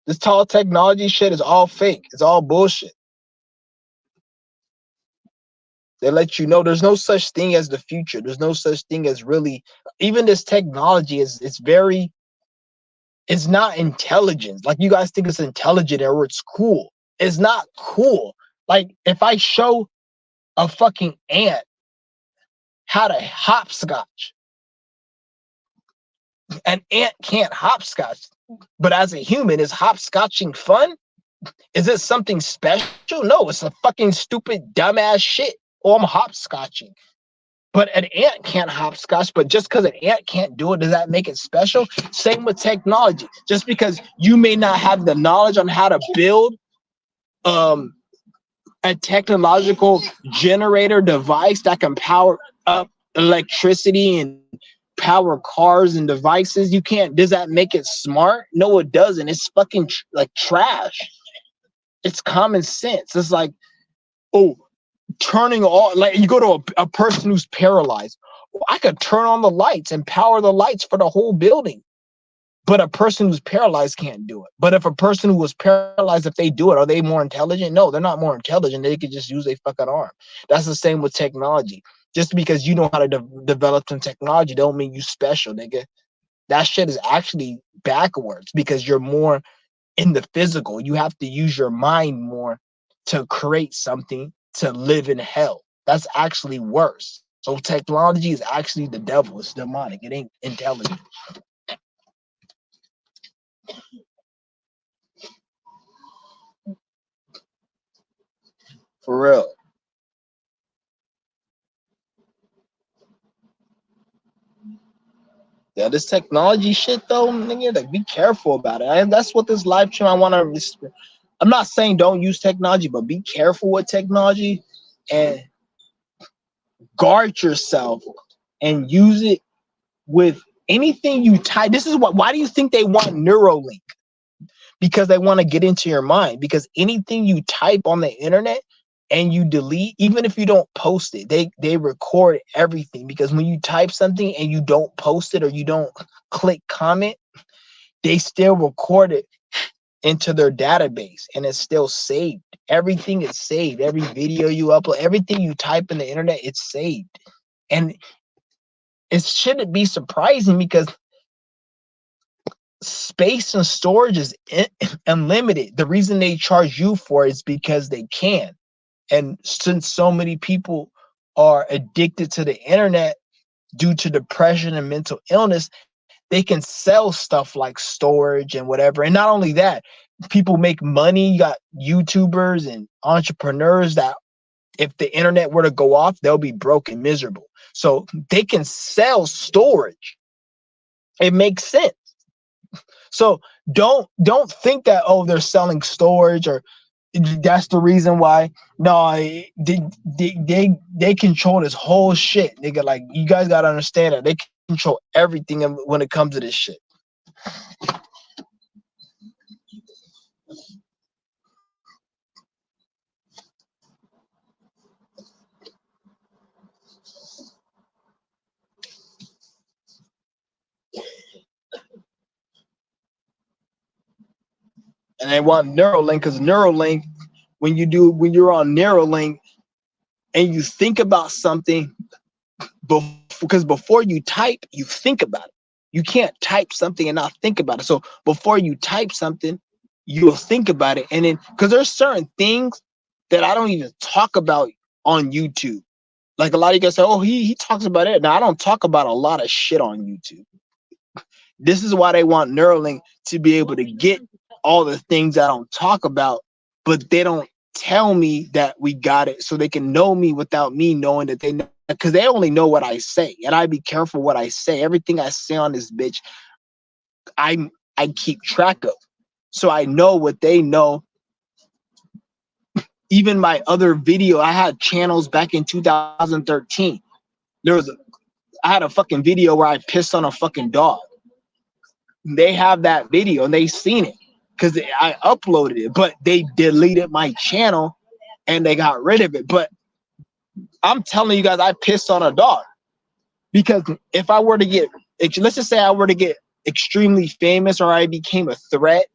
This tall technology shit is all fake. It's all bullshit. They let you know there's no such thing as the future. There's no such thing as really, even this technology it's not intelligent. Like you guys think it's intelligent or it's cool. It's not cool. Like if I show a fucking ant how to hopscotch, an ant can't hopscotch. But as a human, is hopscotching fun? Is it something special? No, it's a fucking stupid, dumbass shit. Oh, I'm hopscotching. But an ant can't hopscotch, but just because an ant can't do it, does that make it special? Same with technology. Just because you may not have the knowledge on how to build a technological generator device that can power up electricity and power cars and devices, you can't, does that make it smart? No, it doesn't. It's fucking like trash. It's common sense. It's like, oh, turning on, like you go to a person who's paralyzed. Well, I could turn on the lights and power the lights for the whole building. But a person who's paralyzed can't do it. But if a person who was paralyzed, if they do it, are they more intelligent? No, they're not more intelligent. They could just use a fucking arm. That's the same with technology. Just because you know how to develop some technology don't mean you special, nigga. That shit is actually backwards because you're more in the physical. You have to use your mind more to create something to live in hell. That's actually worse. So technology is actually the devil. It's demonic. It ain't intelligent. For real. Yeah, this technology shit though, nigga, like be careful about it. And that's what this live stream I want to. I'm not saying don't use technology, but be careful with technology and guard yourself and use it with anything you type. This is what. Why do you think they want Neuralink? Because they want to get into your mind. Because anything you type on the internet and you delete, even if you don't post it, they record everything. Because when you type something and you don't post it or you don't click comment, they still record it into their database and it's still saved. Everything is saved. Every video you upload, everything you type in the internet, it's saved. And it shouldn't be surprising because space and storage is unlimited. The reason they charge you for it is because they can. And since so many people are addicted to the internet due to depression and mental illness, they can sell stuff like storage and whatever. And not only that, people make money. You got YouTubers and entrepreneurs that if the internet were to go off, they'll be broke and miserable. So they can sell storage. It makes sense. So don't think that, oh, they're selling storage or that's the reason why. No, they control this whole shit, nigga. Like, you guys gotta understand that they control everything when it comes to this shit. And they want Neuralink because Neuralink, when you're on Neuralink and you think about something, because before you type, you think about it. You can't type something and not think about it. So before you type something, you'll think about it. And then, because there's certain things that I don't even talk about on YouTube. Like, a lot of you guys say, oh, he talks about it. Now, I don't talk about a lot of shit on YouTube. This is why they want Neuralink, to be able to get all the things I don't talk about, but they don't tell me that we got it, so they can know me without me knowing that they know, because they only know what I say, and I be careful what I say. Everything I say on this bitch, I keep track of, so I know what they know. Even my other video, I had channels back in 2013. I had a fucking video where I pissed on a fucking dog. They have that video and they seen it because I uploaded it, but they deleted my channel and they got rid of it. But I'm telling you guys, I pissed on a dog, because if I were to get, let's just say I were to get extremely famous, or I became a threat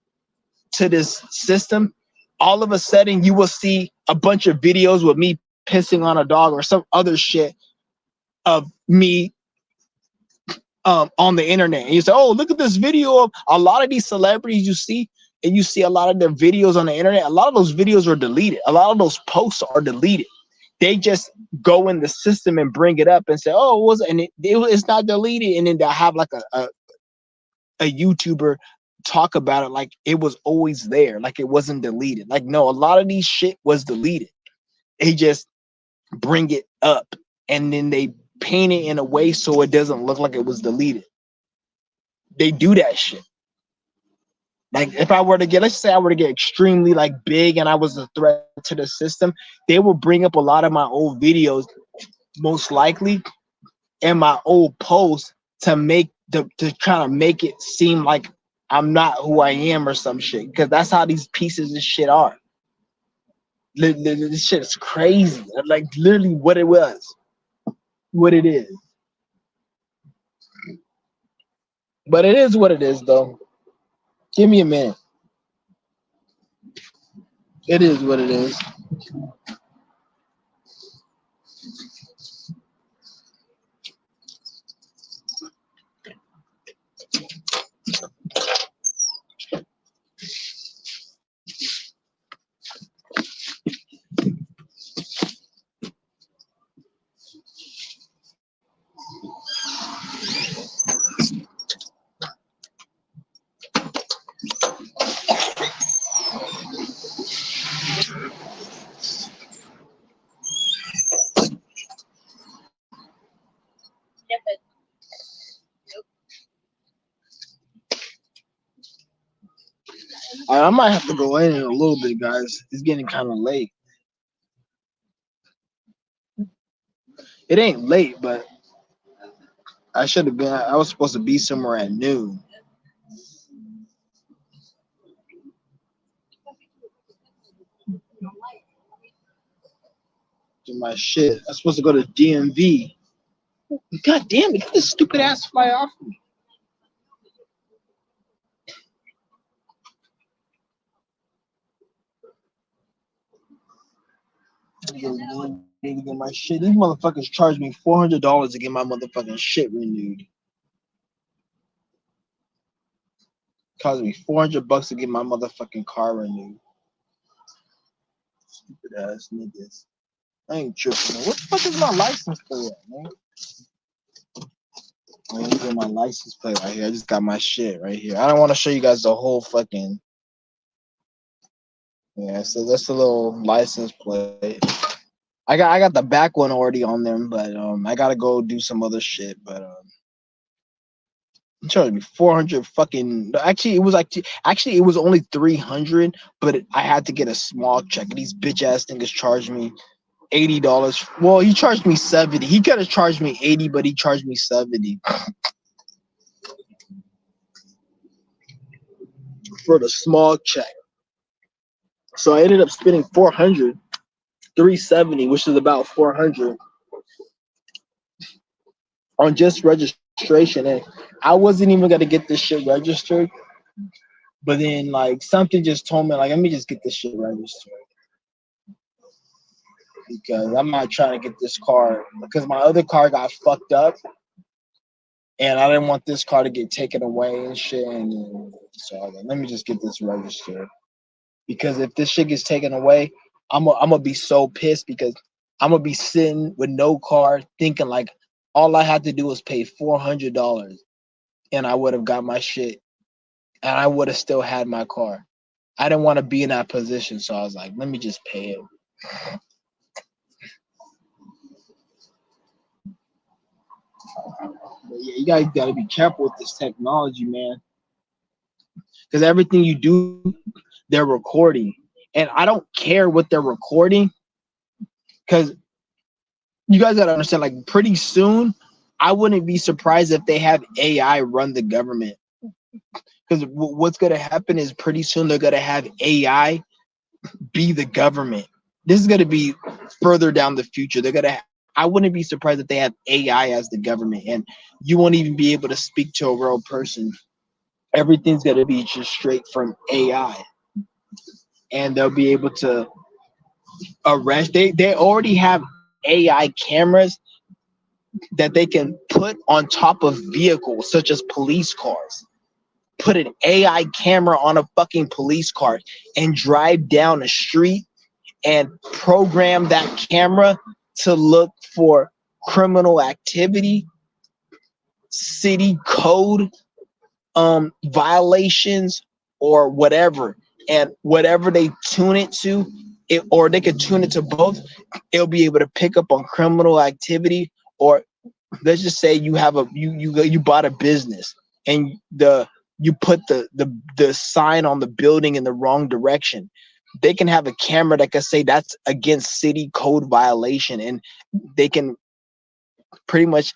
to this system, all of a sudden you will see a bunch of videos with me pissing on a dog or some other shit of me on the internet. And you say, oh, look at this video of a lot of these celebrities you see, and you see a lot of their videos on the internet. A lot of those videos are deleted. A lot of those posts are deleted. They just go in the system and bring it up and say, oh, it was, and it's not deleted. And then they'll have like a YouTuber talk about it like it was always there, like it wasn't deleted. Like, no, a lot of these shit was deleted. They just bring it up and then they paint it in a way so it doesn't look like it was deleted. They do that shit. Like, if I were to get, let's say I were to get extremely like big and I was a threat to the system, they will bring up a lot of my old videos, most likely, and my old posts to try to make it seem like I'm not who I am or some shit. Because that's how these pieces of shit are. This shit is crazy. Like, literally what it was, what it is. But it is what it is, though. Give me a minute. It is what it is. I might have to go in a little bit, guys. It's getting kind of late. It ain't late, but I should have been. I was supposed to be somewhere at noon. Do my shit. I'm supposed to go to DMV. God damn it! Get this stupid ass fly off me. Need to get my shit. These motherfuckers charged me $400 to get my motherfucking shit renewed. Cost me $400 to get my motherfucking car renewed. Stupid ass niggas. I ain't tripping. What the fuck is my license plate at, man? I ain't even my license plate right here. I just got my shit right here. I don't want to show you guys the whole fucking. Yeah, so that's the little license plate. I got the back one already on them, but I gotta go do some other shit. But it charged me 400 fucking. Actually, it was only 300, but I had to get a small check. These bitch ass niggas charged me $80. Well, he charged me 70. He could have charged me 80, but he charged me 70 for the small check. So I ended up spending 400, 370, which is about 400 on just registration. And I wasn't even gonna get this shit registered, but then like something just told me like, let me just get this shit registered because I'm not trying to get this car because my other car got fucked up, and I didn't want this car to get taken away and shit. And so I was like, let me just get this registered because if this shit gets taken away, I'm gonna be so pissed because I'm gonna be sitting with no car thinking like all I had to do was pay $400 and I would have got my shit and I would have still had my car. I didn't want to be in that position, so I was like, let me just pay it. But yeah, you guys gotta be careful with this technology, man, because everything you do, they're recording, and I don't care what they're recording, because you guys gotta understand, like pretty soon, I wouldn't be surprised if they have AI run the government. Because what's gonna happen is pretty soon they're gonna have AI be the government. This is gonna be further down the future. I wouldn't be surprised if they have AI as the government, and you won't even be able to speak to a real person. Everything's gonna be just straight from AI, and they'll be able to arrest. They already have AI cameras that they can put on top of vehicles such as police cars. Put an AI camera on a fucking police car and drive down a street and program that camera to look for criminal activity, city code violations, or whatever. And whatever they tune it to, or they could tune it to both, it'll be able to pick up on criminal activity. Or let's just say you have you bought a business and you put the sign on the building in the wrong direction. They can have a camera that can say that's against city code violation, and they can pretty much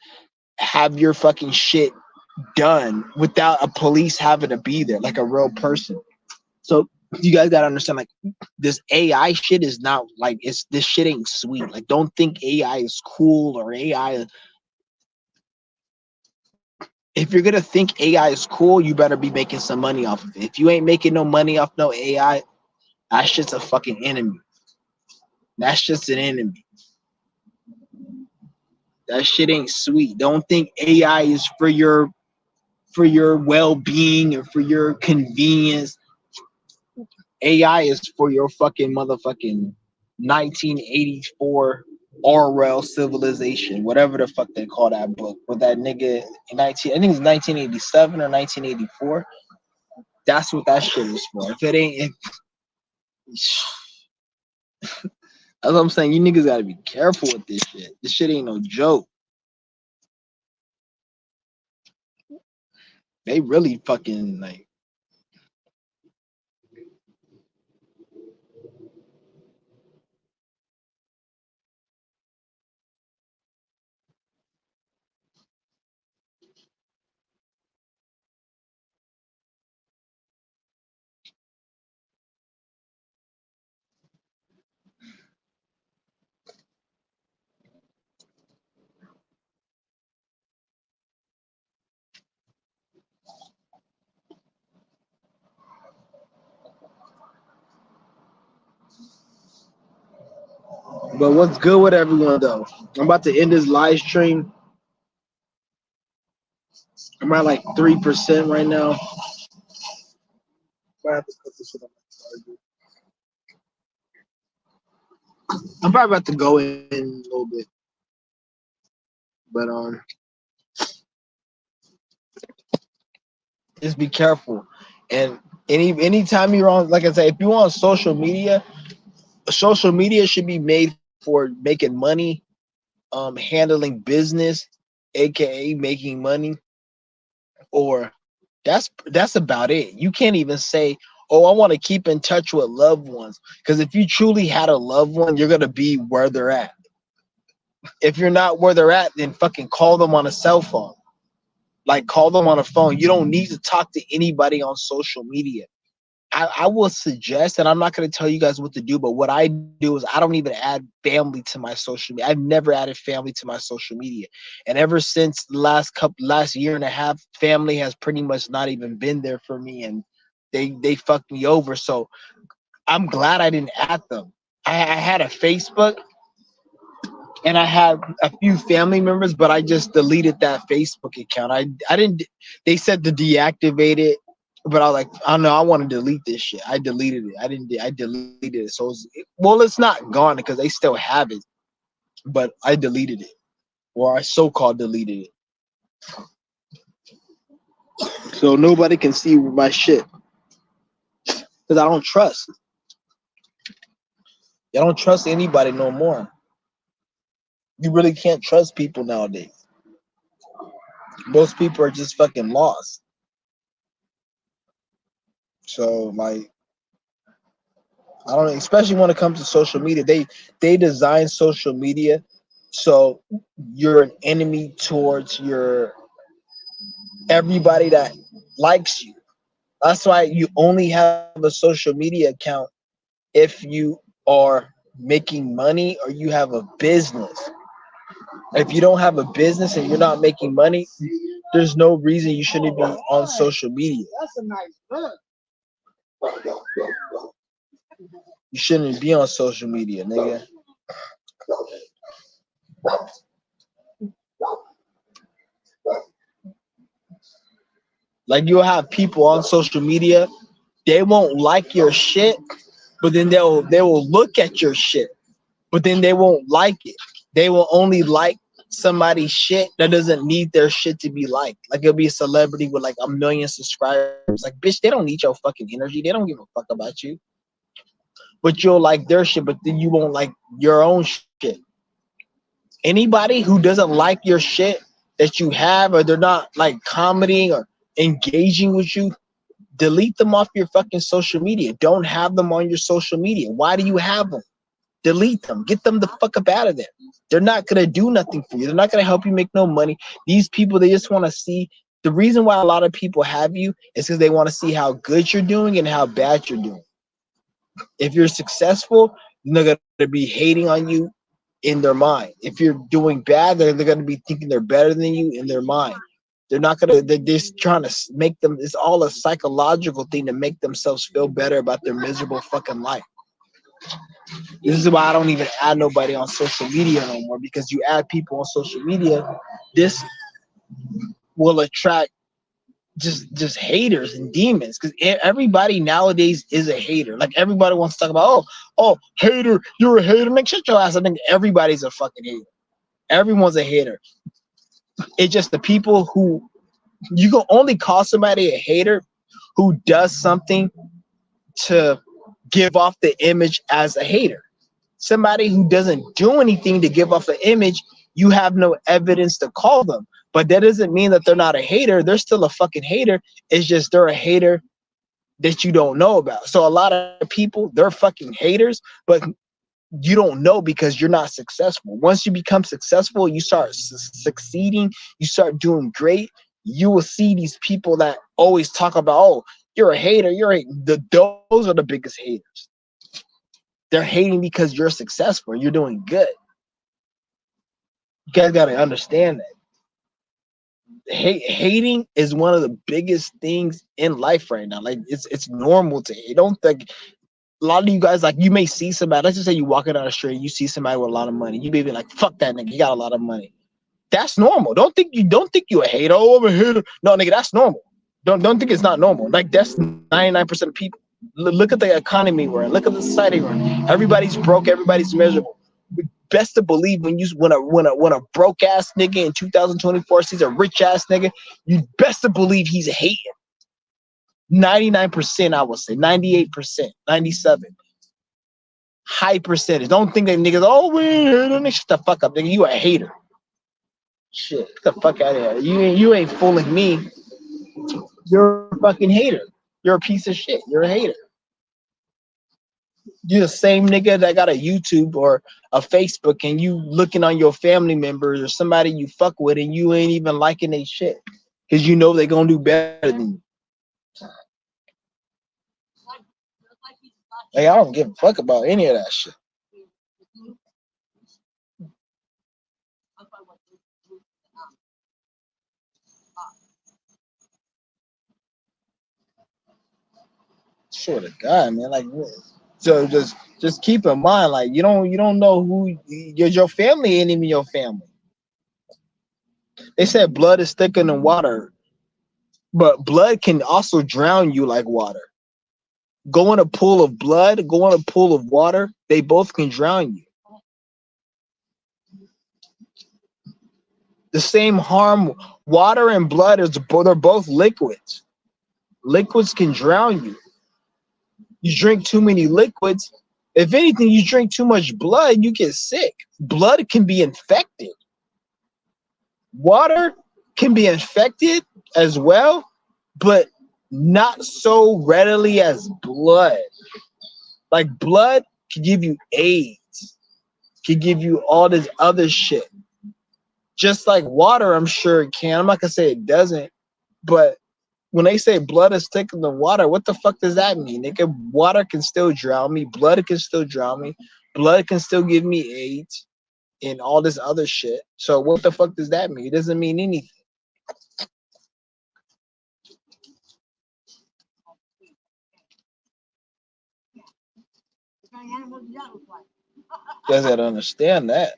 have your fucking shit done without a police having to be there, like a real person. So you guys gotta understand, like this AI shit is not like this shit ain't sweet. Like don't think AI is cool or AI. If you're gonna think AI is cool, you better be making some money off of it. If you ain't making no money off no AI, that shit's a fucking enemy. That's just an enemy. That shit ain't sweet. Don't think AI is for your well-being or for your convenience. AI is for your fucking motherfucking 1984 Orwell civilization, whatever the fuck they call that book. With that nigga in I think it's 1987 or 1984. That's what that shit is for. If it ain't, that's what I'm saying. You niggas gotta be careful with this shit. This shit ain't no joke. They really fucking like. But what's good with everyone though? I'm about to end this live stream. I'm at like 3% right now. I have to put this shit on my charger. I'm probably about to go in a little bit, but just be careful. And anytime you're on, like I say, if you're on social media should be made for making money, handling business, aka making money, or that's about it. You can't even say, "Oh, I want to keep in touch with loved ones," because if you truly had a loved one, you're gonna be where they're at. If you're not where they're at, then fucking call them on a cell phone. Like call them on a phone. You don't need to talk to anybody on social media. I will suggest, and I'm not going to tell you guys what to do, but what I do is I don't even add family to my social media. I've never added family to my social media. And ever since the last year and a half, family has pretty much not even been there for me, and they fucked me over. So I'm glad I didn't add them. I had a Facebook and I had a few family members, but I just deleted that Facebook account. I didn't. They said to deactivate it, but I was like, I don't know. I want to delete this shit. I deleted it. I didn't. I deleted it. So it's not gone because they still have it, but I deleted it, or I so-called deleted it, so nobody can see my shit because I don't trust. I don't trust anybody no more. You really can't trust people nowadays. Most people are just fucking lost. So like, I don't know, especially when it comes to social media. They design social media so you're an enemy towards your everybody that likes you. That's why you only have a social media account if you are making money or you have a business. If you don't have a business and you're not making money, there's no reason you shouldn't be on social media. That's a nice book. You shouldn't be on social media, nigga. Like you'll have people on social media, they won't like your shit, but then they will look at your shit, but then they won't like it. They will only like somebody's shit that doesn't need their shit to be liked. Like it'll be a celebrity with like 1 million subscribers. Like, bitch, they don't need your fucking energy. They don't give a fuck about you. But you'll like their shit, but then you won't like your own shit. Anybody who doesn't like your shit that you have, or they're not like commenting or engaging with you, delete them off your fucking social media. Don't have them on your social media. Why do you have them? Delete them. Get them the fuck up out of there. They're not gonna do nothing for you. They're not gonna help you make no money. These people, they just want to see. The reason why a lot of people have you is because they want to see how good you're doing and how bad you're doing. If you're successful, they're gonna be hating on you in their mind. If you're doing bad, they're gonna be thinking they're better than you in their mind. They're not gonna. They're just trying to make them. It's all a psychological thing to make themselves feel better about their miserable fucking life. This is why I don't even add nobody on social media no more, because you add people on social media, this will attract just haters and demons, because everybody nowadays is a hater. Like everybody wants to talk about, oh hater, you're a hater. Like shut your ass. I think everybody's a fucking hater. Everyone's a hater. It's just the people who you can only call somebody a hater who does something to give off the image as a hater. Somebody who doesn't do anything to give off an image, you have no evidence to call them. But that doesn't mean that they're not a hater. They're still a fucking hater. It's just they're a hater that you don't know about. So a lot of people, they're fucking haters, but you don't know because you're not successful. Once you become successful, you start succeeding, you start doing great, you will see these people that always talk about, oh, you're a hater, those are the biggest haters. They're hating because you're successful, you're doing good. You guys got to understand that. Hating is one of the biggest things in life right now. Like it's normal to hate. Don't think a lot of you guys, like, you may see somebody, let's just say you walking down the street, you see somebody with a lot of money, you may be like, fuck that nigga, he got a lot of money. That's normal. Don't think you a hater. Oh, I'm a hater. No, nigga, that's normal. Don't think it's not normal. Like that's 99% of people. Look at the economy we're in. Look at the society we're in. Everybody's broke. Everybody's miserable. Best to believe when a broke ass nigga in 2024 sees a rich ass nigga, you best to believe he's hating. 99%, I would say 98%, 97. High percentage. Don't think that niggas. Oh, we shut the fuck up, nigga. You a hater. Shit, get the fuck out of here. You ain't fooling me. You're a fucking hater. You're a piece of shit. You're a hater. You're the same nigga that got a YouTube or a Facebook and you looking on your family members or somebody you fuck with and you ain't even liking their shit because you know they gonna do better than you. Like, I don't give a fuck about any of that shit. Sure to God, man. Like, so just keep in mind, like you don't know who your family ain't even your family. They said blood is thicker than water, but blood can also drown you like water. Go in a pool of blood, go in a pool of water, they both can drown you. The same harm, water and blood they're both liquids. Liquids can drown you. You drink too many liquids. If anything, you drink too much blood, you get sick. Blood can be infected. Water can be infected as well, but not so readily as blood. Like blood can give you AIDS, can give you all this other shit. Just like water, I'm sure it can. I'm not gonna say it doesn't, but when they say blood is thicker than water, what the fuck does that mean? Water can still drown me, blood can still drown me, blood can still give me AIDS and all this other shit. So what the fuck does that mean? It doesn't mean anything. Guys gotta understand that.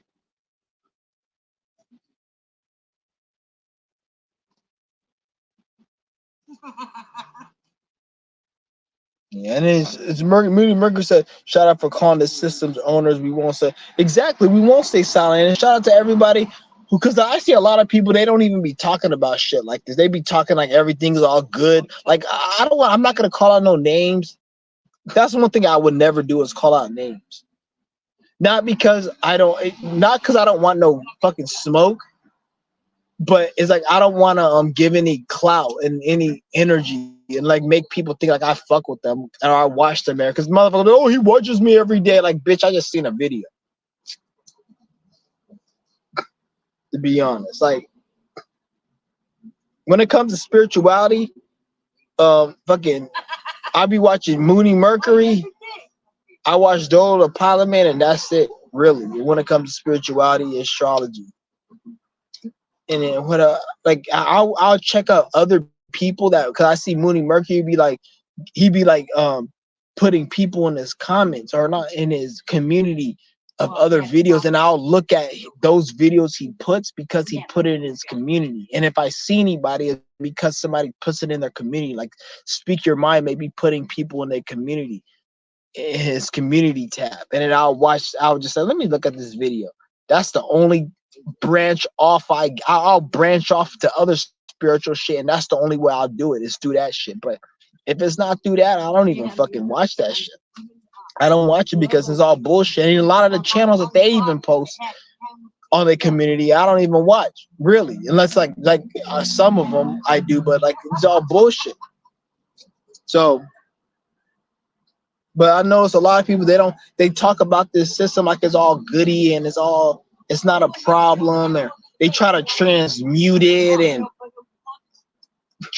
Yeah, and it's Moody Mercury said, shout out for calling the systems owners. We won't say exactly. We won't stay silent. And shout out to everybody who, because I see a lot of people, they don't even be talking about shit like this. They be talking like everything's all good. Like I don't want. I'm not gonna call out no names. That's one thing I would never do is call out names. Not because I don't want no fucking smoke, but it's like I don't want to give any clout and any energy and like make people think like I fuck with them or I watch them there because motherfucker, oh, he watches me every day. Like, bitch, I just seen a video. To be honest, like when it comes to spirituality, fucking, I be watching Moody Mercury. I watch Dole the Pilot Man, and that's it. Really, when it comes to spirituality, astrology. And then I'll check out other people that because I see Mooney Mercury he be like putting people in his comments or not in his community of other videos, and I'll look at those videos he puts because he put it in his community. And if I see anybody, it's because somebody puts it in their community. Like Speak Your Mind may be putting people in their community in his community tab, and then I'll just say, let me look at this video. That's the only branch off I'll branch off to other spiritual shit, and that's the only way I'll do it is through that shit. But if it's not through that, I don't even fucking watch that shit. I don't watch it because it's all bullshit. And a lot of the channels that they even post on their community, I don't even watch, really, unless like some of them I do, but like it's all bullshit. So, but I notice a lot of people they talk about this system like it's all goody and it's not a problem, or they try to transmute it and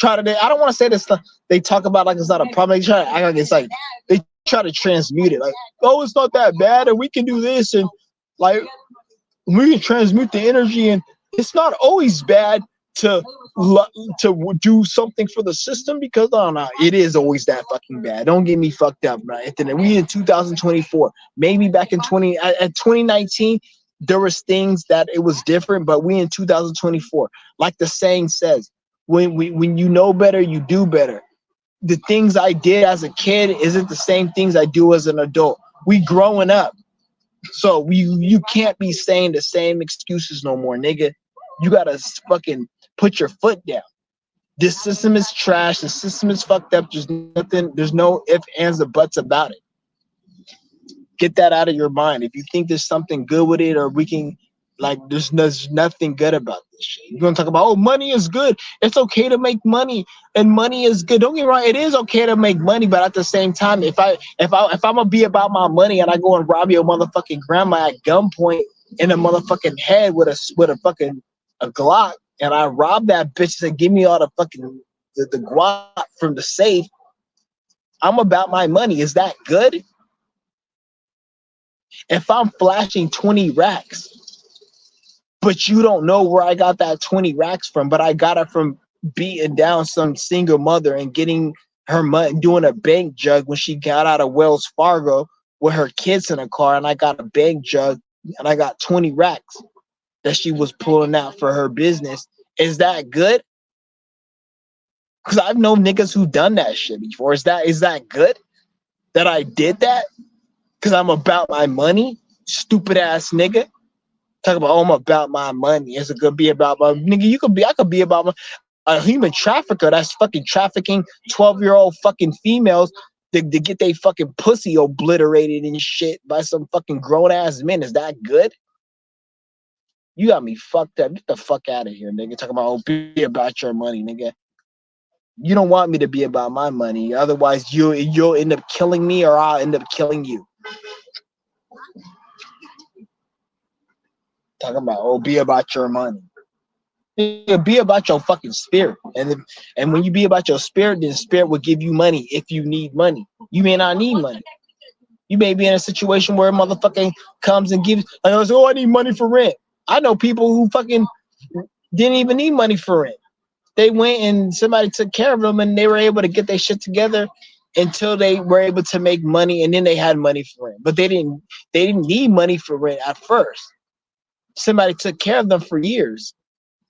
I don't want to say this stuff. They talk about like it's not a problem. They try to act like it's like they try to transmute it, like, oh, it's not that bad, and we can do this, and like we can transmute the energy, and it's not always bad to do something for the system because I don't know, it is always that fucking bad. Don't get me fucked up, right? We in 2024, maybe back in 2019, there was things that it was different, but we in 2024, like the saying says, when you know better, you do better. the things I did as a kid isn't the same things I do as an adult. We growing up. So you can't be saying the same excuses no more, nigga. You gotta fucking put your foot down. This system is trash. The system is fucked up. There's nothing, there's no ifs, ands, or buts about it. Get that out of your mind. If you think there's something good with it, or we can, like, there's nothing good about this shit. You're gonna talk about, oh, money is good. It's okay to make money, and money is good. Don't get me wrong, it is okay to make money, but at the same time, if I'm gonna be about my money and I go and rob your motherfucking grandma at gunpoint in the motherfucking head with a fucking a Glock, and I rob that bitch and give me all the fucking the guap from the safe, I'm about my money. Is that good? If I'm flashing 20 racks, but you don't know where I got that 20 racks from, but I got it from beating down some single mother and getting her money, doing a bank jug when she got out of Wells Fargo with her kids in a car, and I got a bank jug and I got 20 racks that she was pulling out for her business. Is that good? Because I've known niggas who done that shit before. Is that good that I did that? Because I'm about my money, stupid ass nigga. Talk about, oh, I'm about my money. Is it gonna be about my nigga? I could be about a human trafficker that's fucking trafficking 12-year-old fucking females to get they fucking pussy obliterated and shit by some fucking grown ass men. Is that good? You got me fucked up. Get the fuck out of here, nigga. Talk about, oh, be about your money, nigga. You don't want me to be about my money. Otherwise, you'll end up killing me, or I'll end up killing you. Talking about, oh, be about your money. Be about your fucking spirit. And when you be about your spirit, then spirit will give you money if you need money. You may not need money. You may be in a situation where a motherfucker comes and gives, like, oh, I need money for rent. I know people who fucking didn't even need money for rent. They went and somebody took care of them, and they were able to get their shit together until they were able to make money, and then they had money for rent. But they didn't need money for rent at first. Somebody took care of them for years.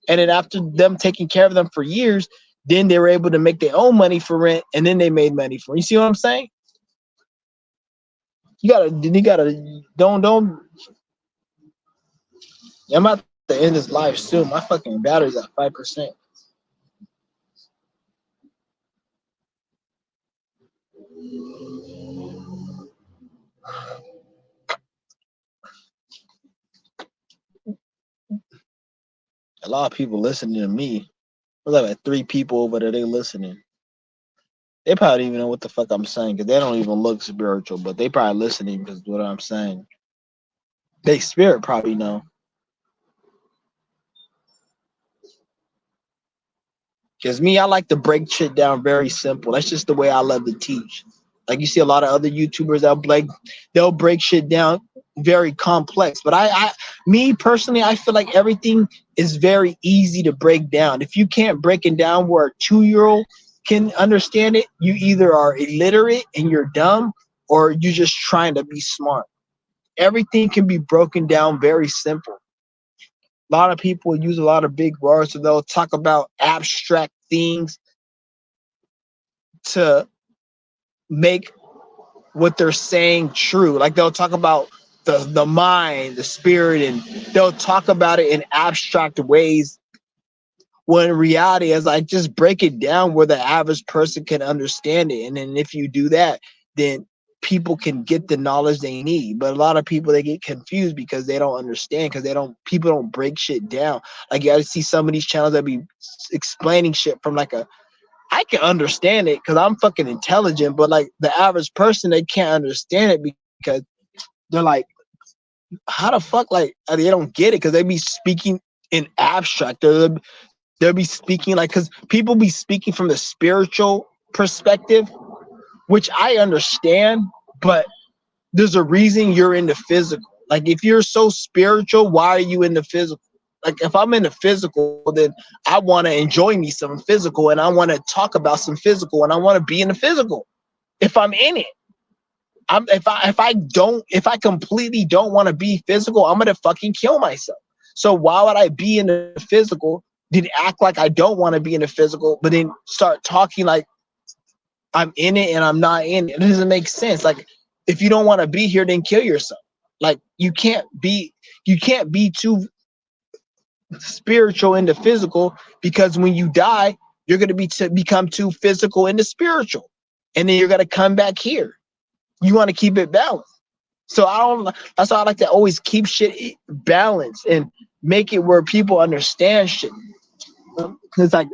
And then after them taking care of them for years, then they were able to make their own money for rent, and then they made money for it. You see what I'm saying? You gotta don't. I'm about to end this live soon. My fucking battery's at 5%. A lot of people listening to me. There's like 3 people over there, they listening. They probably don't even know what the fuck I'm saying, because they don't even look spiritual, but they probably listening because of what I'm saying. They spirit probably know. Because me, I like to break shit down very simple. That's just the way I love to teach. Like, you see a lot of other YouTubers they'll break shit down very complex. But me personally, I feel like everything is very easy to break down. If you can't break it down where a 2-year-old can understand it, you either are illiterate and you're dumb, or you're just trying to be smart. Everything can be broken down very simple. A lot of people use a lot of big words, so they'll talk about abstract things to make what they're saying true. Like, they'll talk about the mind, the spirit, and they'll talk about it in abstract ways, when in reality, as I just break it down where the average person can understand it. And then if you do that, then people can get the knowledge they need. But a lot of people, they get confused because they don't understand, because people don't break shit down. Like, you gotta see some of these channels that be explaining shit from like I can understand it because I'm fucking intelligent, but like the average person, they can't understand it because they're like, how the fuck, like, they don't get it, because they be speaking in abstract. They'll be speaking like, because people be speaking from the spiritual perspective, which I understand, but there's a reason you're in the physical. Like, if you're so spiritual, why are you in the physical? Like, if I'm in the physical, then I want to enjoy me some physical, and I want to talk about some physical, and I want to be in the physical. If I'm in it, if I completely don't want to be physical, I'm gonna fucking kill myself. So why would I be in the physical, then act like I don't want to be in the physical, but then start talking like I'm in it and I'm not in it. It doesn't make sense. Like, if you don't want to be here, then kill yourself. Like, you can't be too spiritual into physical, because when you die, you're going to become too physical into spiritual, and then you're going to come back here. You want to keep it balanced. So that's why I like to always keep shit balanced and make it where people understand shit. Because like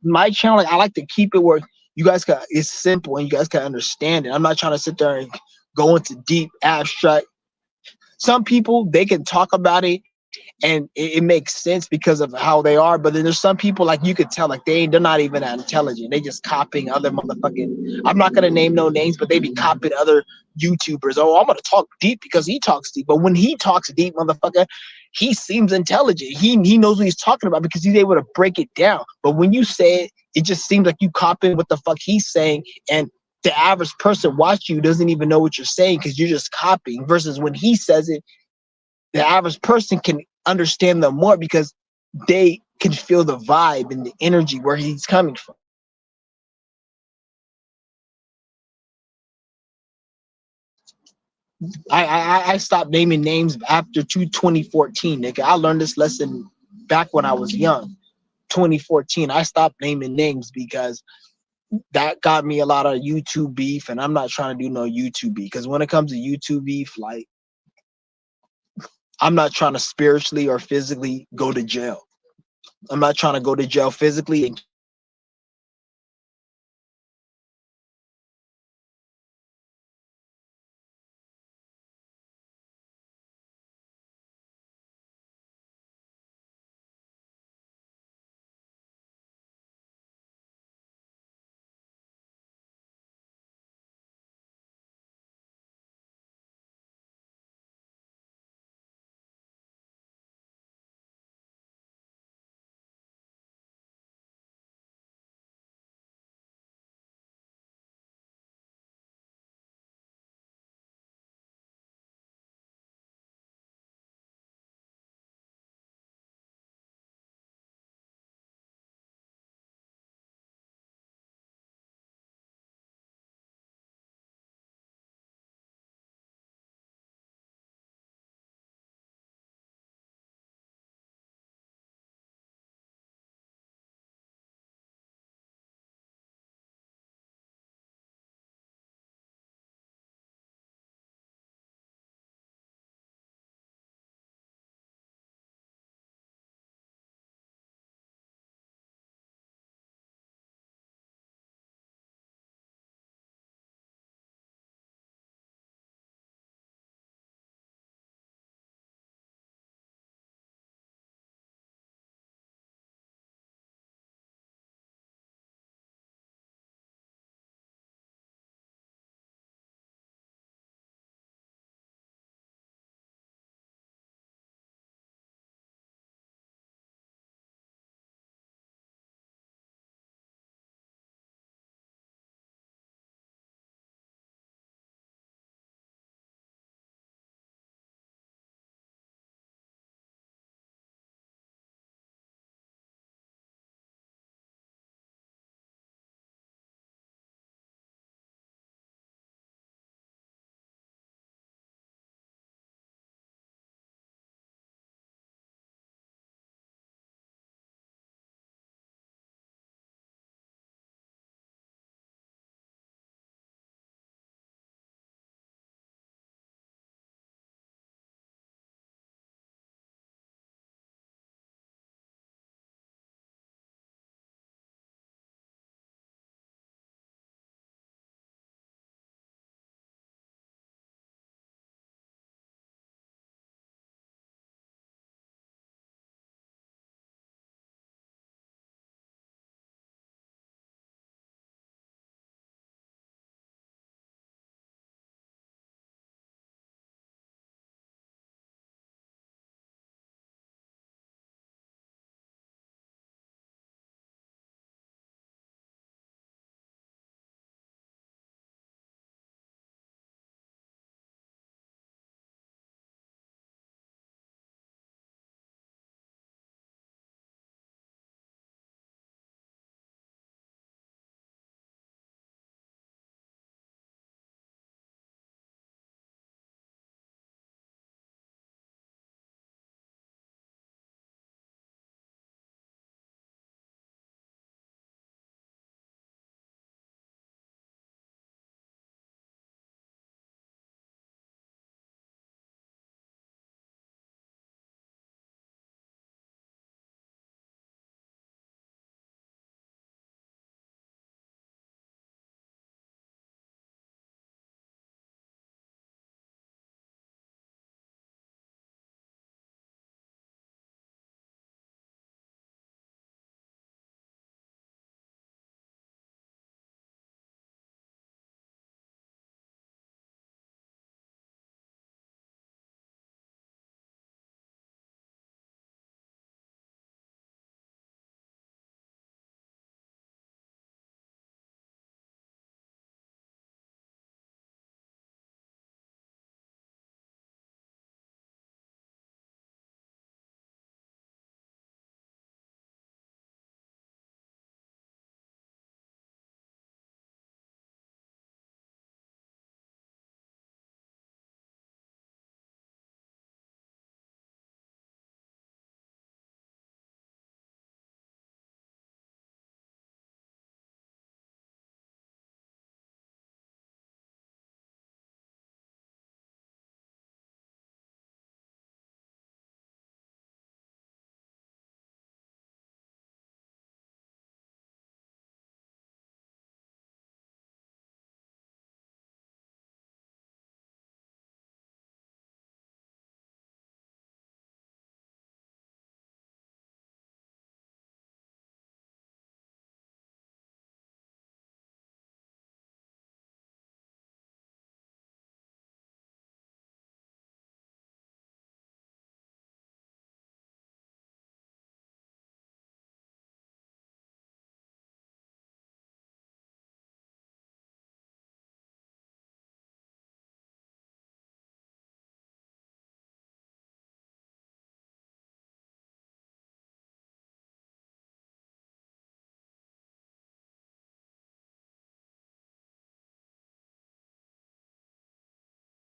my channel, like, I like to keep it where it's simple and you guys can understand it. I'm not trying to sit there and go into deep abstract. Some people, they can talk about it and it makes sense because of how they are, but then there's some people, like, you could tell, like, they're not even that intelligent. They just copying other motherfucking, I'm not gonna name no names, but they be copying other YouTubers. Oh, I'm gonna talk deep because he talks deep. But when he talks deep, motherfucker, he seems intelligent. He knows what he's talking about because he's able to break it down. But when you say it, it just seems like you copying what the fuck he's saying, and the average person watching you doesn't even know what you're saying because you're just copying. Versus when he says it, the average person can understand them more because they can feel the vibe and the energy where he's coming from. I stopped naming names after 2014, nigga. I learned this lesson back when I was young. 2014, I stopped naming names because that got me a lot of YouTube beef, and I'm not trying to do no YouTube beef. Because when it comes to YouTube beef, like, I'm not trying to spiritually or physically go to jail. I'm not trying to go to jail physically and